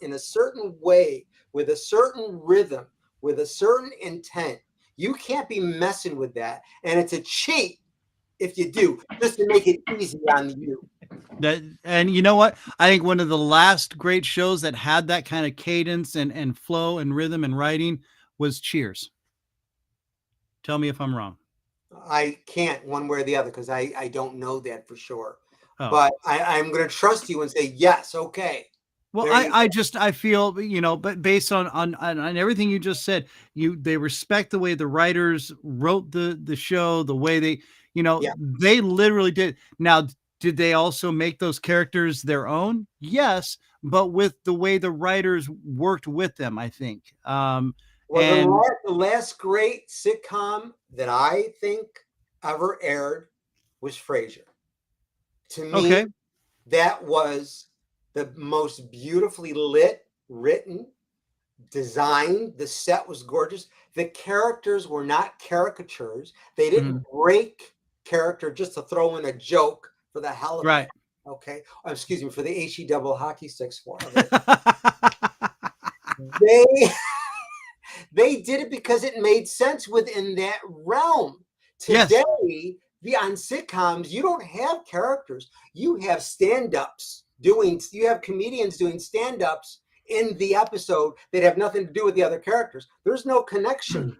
in a certain way, with a certain rhythm, with a certain intent. You can't be messing with that. And it's a cheat if you do, just to make it easy on you. And you know what? I think one of the last great shows that had that kind of cadence and flow and rhythm and writing was Cheers. Tell me if I'm wrong. I can't one way or the other, because I don't know that for sure. Oh. But I'm going to trust you and say, yes, okay. Well, I feel, but based on everything you just said, they respect the way the writers wrote the show, the way they, they literally did. Now, did they also make those characters their own? Yes, but with the way the writers worked with them, I think. Well, And the last great sitcom that I think ever aired was Frasier. To me, okay, that was the most beautifully lit, written, designed. The set was gorgeous. The characters were not caricatures. They didn't break character just to throw in a joke for the hell of right. it. Okay. Excuse me, for the HE double hockey sticks for it. They they did it because it made sense within that realm. Yes. Today, on sitcoms, you don't have characters. You have stand-ups you have comedians doing stand-ups in the episode that have nothing to do with the other characters. There's no connections.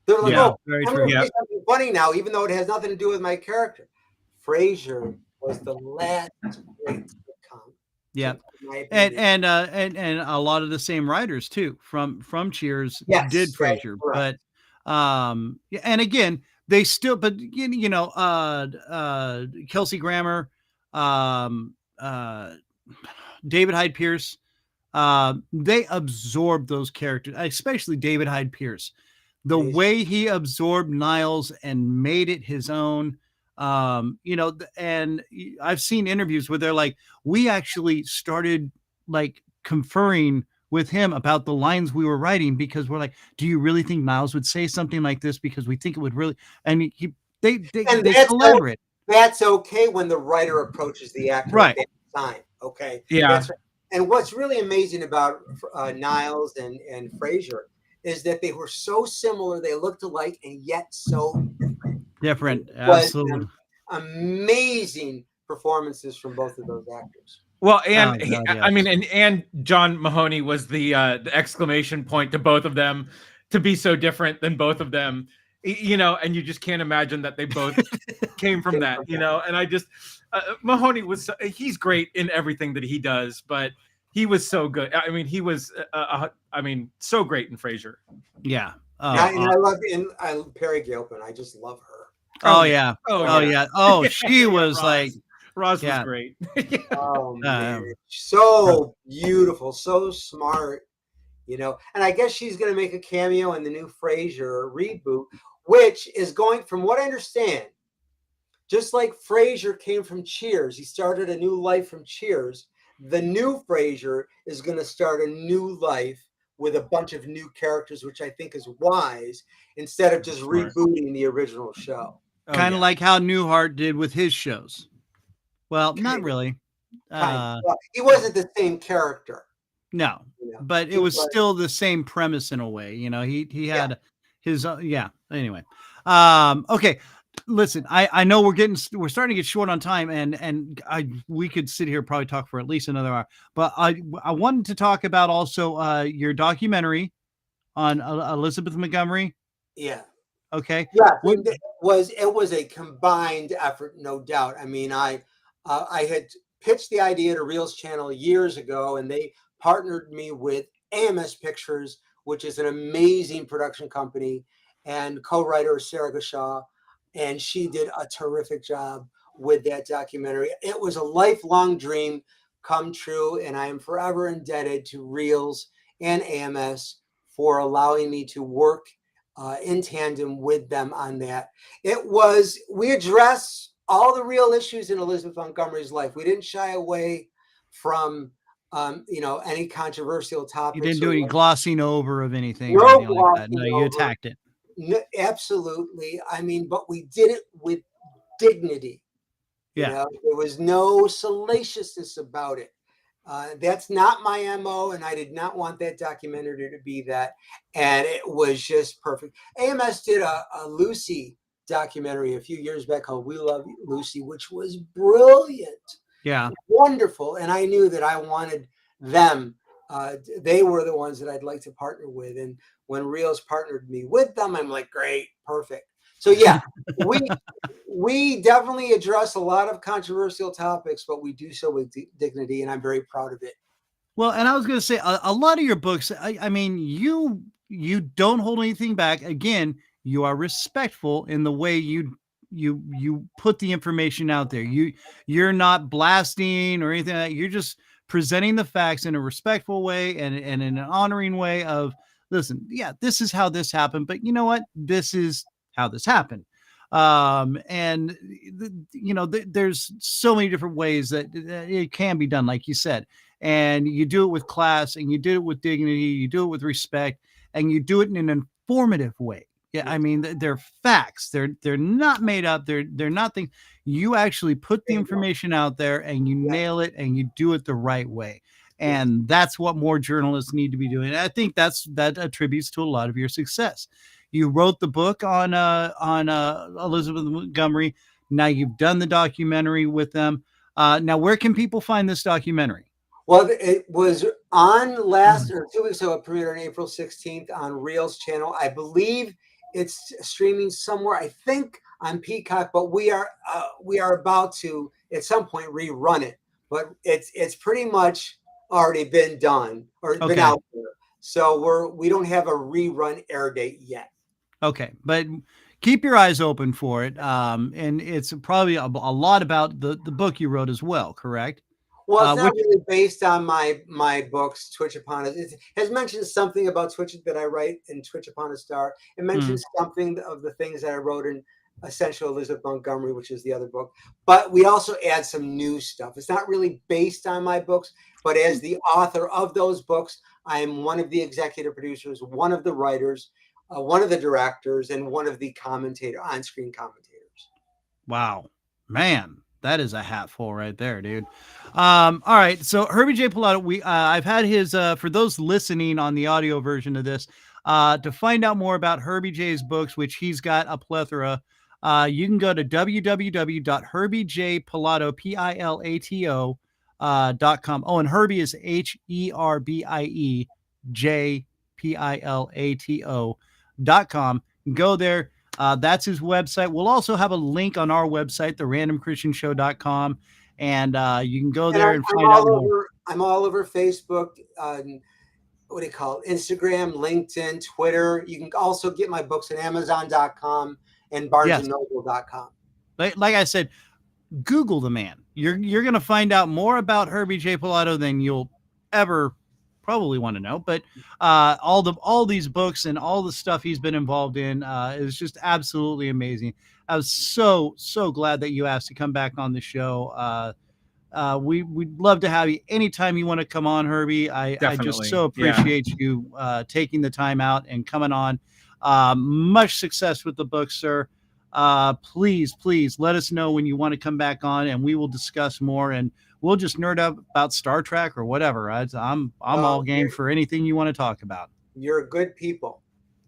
They're like, Yeah, oh, very I'm true. going to say something funny now, even though it has nothing to do with my character. Frasier was the last great sitcom. Yeah. in my opinion. And a lot of the same writers too from Cheers Yes, did that's Frasier, correct. but yeah, and again they still, but Kelsey Grammer, David Hyde Pierce, they absorbed those characters, especially David Hyde Pierce. The Amazing. way he absorbed Niles and made it his own. And I've seen interviews where they're like, we actually started like conferring with him about the lines we were writing because we're like, do you really think Niles would say something like this? Because we think it would really, and they collaborate. That's okay when the writer approaches the actor Right. at that time. Okay. Yeah. That's right. And what's really amazing about Niles and Frasier is that they were so similar, they looked alike, and yet so Different. was Absolutely. amazing performances from both of those actors. Well, Oh, and God, yes. I mean, and John Mahoney was the exclamation point to both of them, to be so different than both of them, and you just can't imagine that they both came from that, and I just, Mahoney he's great in everything that he does, but he was so good. I mean, he was, so great in Frasier. Yeah. And I love Perry Gilpin. I just love her. Oh yeah. Oh, yeah. Oh, she Yeah, was Roz. like, Roz yeah. was great. Oh man, so beautiful, so smart, And I guess she's going to make a cameo in the new Frasier reboot, which is going, from what I understand, just like Frasier came from Cheers. He started a new life from Cheers. The new Frasier is going to start a new life with a bunch of new characters, which I think is wise, instead of just rebooting the original show. kind of like how Newhart did with his shows. Well, not really. Well, he wasn't the same character. No, but it was still the same premise in a way. He had his Anyway, okay. Listen, I know we're starting to get short on time, and we could sit here and probably talk for at least another hour. But I wanted to talk about also your documentary on Elizabeth Montgomery. Yeah. Okay. Yeah, it was a combined effort, no doubt. I mean, I had pitched the idea to Reels Channel years ago, and they partnered me with AMS Pictures, which is an amazing production company, and co-writer Sarah Gashaw, and she did a terrific job with that documentary. It was a lifelong dream come true, and I am forever indebted to Reels and AMS for allowing me to work in tandem with them on that. We address all the real issues in Elizabeth Montgomery's life. We didn't shy away from, any controversial topics. You didn't do any glossing over of anything. No or anything like that. glossing No, you over. attacked it. No, absolutely. I mean, but we did it with dignity. Yeah. There was no salaciousness about it. That's not my MO, and I did not want that documentary to be that. And it was just perfect. AMS did a Lucy documentary a few years back called We Love Lucy, which was brilliant. Yeah. Wonderful. And I knew that I wanted them. They were the ones that I'd like to partner with. And when Reels partnered me with them, I'm like, great, perfect. So yeah, we definitely address a lot of controversial topics, but we do so with dignity, and I'm very proud of it. Well, and I was going to say a lot of your books, I mean, you don't hold anything back. Again, you are respectful in the way you you put the information out there. You're not blasting or anything like that. You're just presenting the facts in a respectful way and in an honoring way of, listen, yeah, this is how this happened, but you know what? This is how this happened. And there's so many different ways that it can be done, like you said, and you do it with class, and you do it with dignity, you do it with respect, and you do it in an informative way. Yeah, I mean, they're facts. They're not made up. They're not things. You actually put the information out there, and you nail it, and you do it the right way. And that's what more journalists need to be doing. And I think that attributes to a lot of your success. You wrote the book on Elizabeth Montgomery. Now you've done the documentary with them. Now, where can people find this documentary? Well, it was on last or 2 weeks ago. It premiered on April 16th on Reel's channel. I believe it's streaming somewhere, I think on Peacock, but we are about to at some point rerun it. But it's pretty much already been done or been out there. So we don't have a rerun air date yet. Okay, but keep your eyes open for it. And it's probably a lot about the book you wrote as well, correct? Well, it's not really based on my books, Twitch Upon It. It has mentioned something about Twitch that I write in Twitch Upon a Star. It mentions something of the things that I wrote in Essential Elizabeth Montgomery, which is the other book. But we also add some new stuff. It's not really based on my books, but as the author of those books, I am one of the executive producers, one of the writers, one of the directors, and one of the on-screen commentators. Wow, man. That is a hatful right there, dude. All right. So Herbie J Pilato, I've had his, for those listening on the audio version of this, to find out more about Herbie J's books, which he's got a plethora, you can go to www.herbiejpilato.com. Oh, and Herbie is HERBIE Go there. That's his website. We'll also have a link on our website, therandomchristianshow.com. And you can go there and find out more. I'm all over Facebook, what do you call it? Instagram, LinkedIn, Twitter. You can also get my books at Amazon.com and BarnesandNoble.com. Like I said, Google the man. You're going to find out more about Herbie J Pilato than you'll ever probably want to know, but all these books and all the stuff he's been involved in is just absolutely amazing. I was so glad that you asked to come back on the show. We'd love to have you anytime you want to come on, Herbie. I just so appreciate you taking the time out and coming on. Much success with the book, sir. Please let us know when you want to come back on, and we will discuss more, and we'll just nerd up about Star Trek or whatever. I'm all game for anything you want to talk about. You're good people.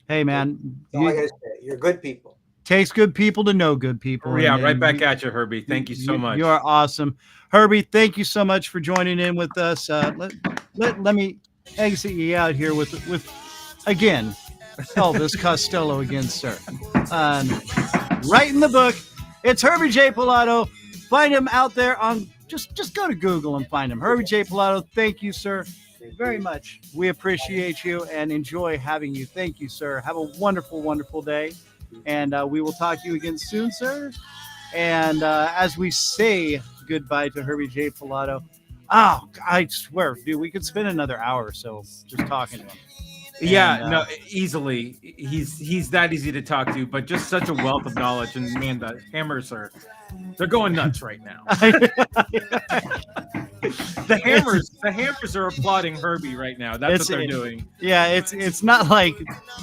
Hey, man. That's all I gotta say. You're good people. Takes good people to know good people. Yeah, right back at you, Herbie. Thank you so much. You are awesome. Herbie, thank you so much for joining in with us. Let me exit you out here with again, Elvis Costello again, sir. Right in the book. It's Herbie J Pilato. Find him out there on just go to Google and find him. Herbie J Pilato, thank you, sir, very much. We appreciate you and enjoy having you. Thank you, sir. Have a wonderful, wonderful day. And we will talk to you again soon, sir. And as we say goodbye to Herbie J Pilato, I swear, dude, we could spend another hour or so just talking to him. Yeah, no, easily. He's that easy to talk to, but just such a wealth of knowledge. And man, the hammers they're going nuts right now. The hammers are applauding Herbie right now. That's what they're doing. Yeah, it's not like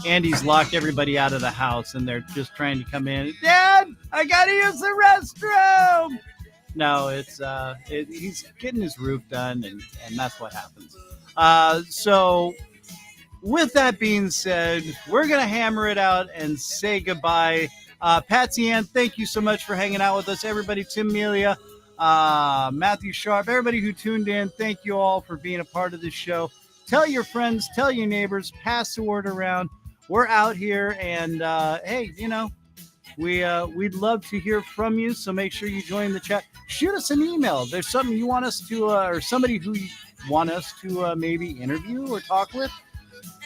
Andy's locked everybody out of the house and they're just trying to come in. Dad, I gotta use the restroom. No, he's getting his roof done, and that's what happens. So with that being said, we're going to hammer it out and say goodbye. Patsy Ann, thank you so much for hanging out with us. Everybody, Tim Melia, Matthew Sharp, everybody who tuned in, thank you all for being a part of this show. Tell your friends, tell your neighbors, pass the word around. We're out here, and hey, we'd love to hear from you, so make sure you join the chat. Shoot us an email. If there's something you want us to, or somebody who you want us to maybe interview or talk with,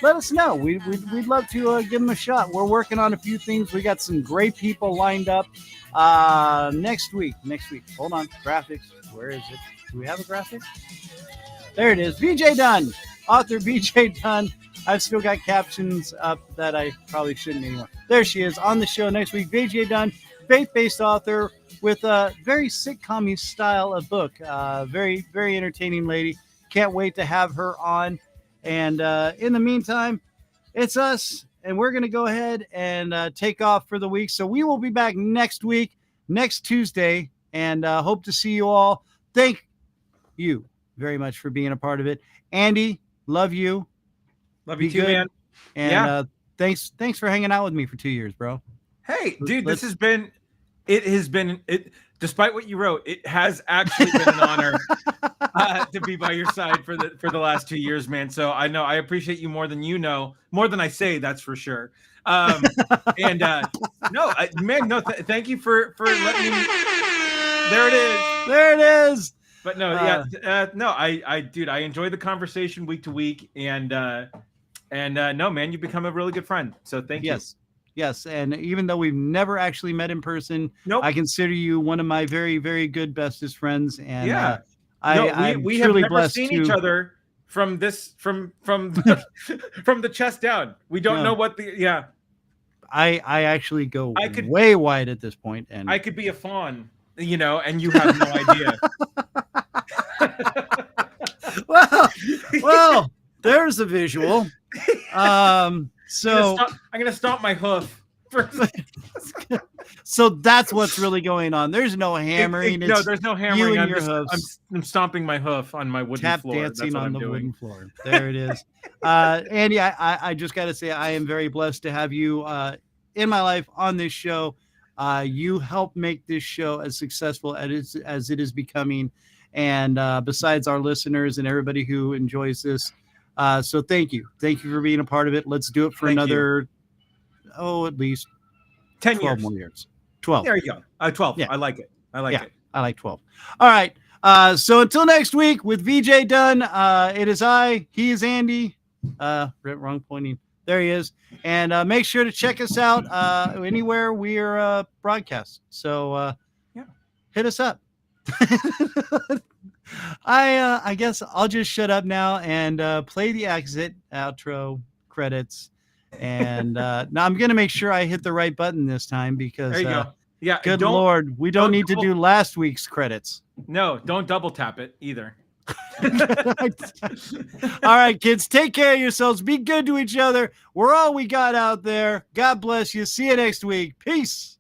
let us know. We'd love to give them a shot. We're working on a few things. We got some great people lined up next week. Hold on. Graphics. Where is it? Do we have a graphic? There it is. BJ Dunn. Author BJ Dunn. I've still got captions up that I probably shouldn't anymore. There she is on the show next week. BJ Dunn, faith-based author with a very sitcom-y style of book. Very, very entertaining lady. Can't wait to have her on. And in the meantime, it's us, and we're going to go ahead and take off for the week. So we will be back next week, next Tuesday, and hope to see you all. Thank you very much for being a part of it. Andy, love you. Love you too, man. And thanks for hanging out with me for 2 years, bro. Hey, dude, it has been, despite what you wrote, it has actually been an honor to be by your side for the last 2 years, man. So I know I appreciate you more than you know, more than I say, that's for sure. Thank you for letting me. There it is. But no, I enjoy the conversation week to week, and no, man, you've become a really good friend. So thank you. Yes, and even though we've never actually met in person, nope. I consider you one of my very, very good bestest friends. And we have never seen each other from the chest down. We don't know what the I actually go way wide at this point, and I could be a fawn, and you have no idea. well, there's a visual. So I'm gonna stomp my hoof. So that's what's really going on. There's no hammering. No, there's no hammering. I'm stomping my hoof on my wooden floor. Dancing on the wooden floor. There it is. Andy, I just got to say I am very blessed to have you in my life on this show. You help make this show as successful as it is becoming. And besides our listeners and everybody who enjoys this. So thank you. Thank you for being a part of it. Let's do it for another, at least 10 12 years. more years. 12. There you go. 12. Yeah. I like it. I like 12. All right. So until next week with VJ Dunn, it is I, he is Andy. Wrong pointing. There he is. And make sure to check us out anywhere we are broadcast. So hit us up. I guess I'll just shut up now and play the outro credits. And now I'm going to make sure I hit the right button this time because there you go. Yeah. Good Lord. We don't need to do last week's credits. No, don't double tap it either. All right, kids, take care of yourselves. Be good to each other. We're all we got out there. God bless you. See you next week. Peace.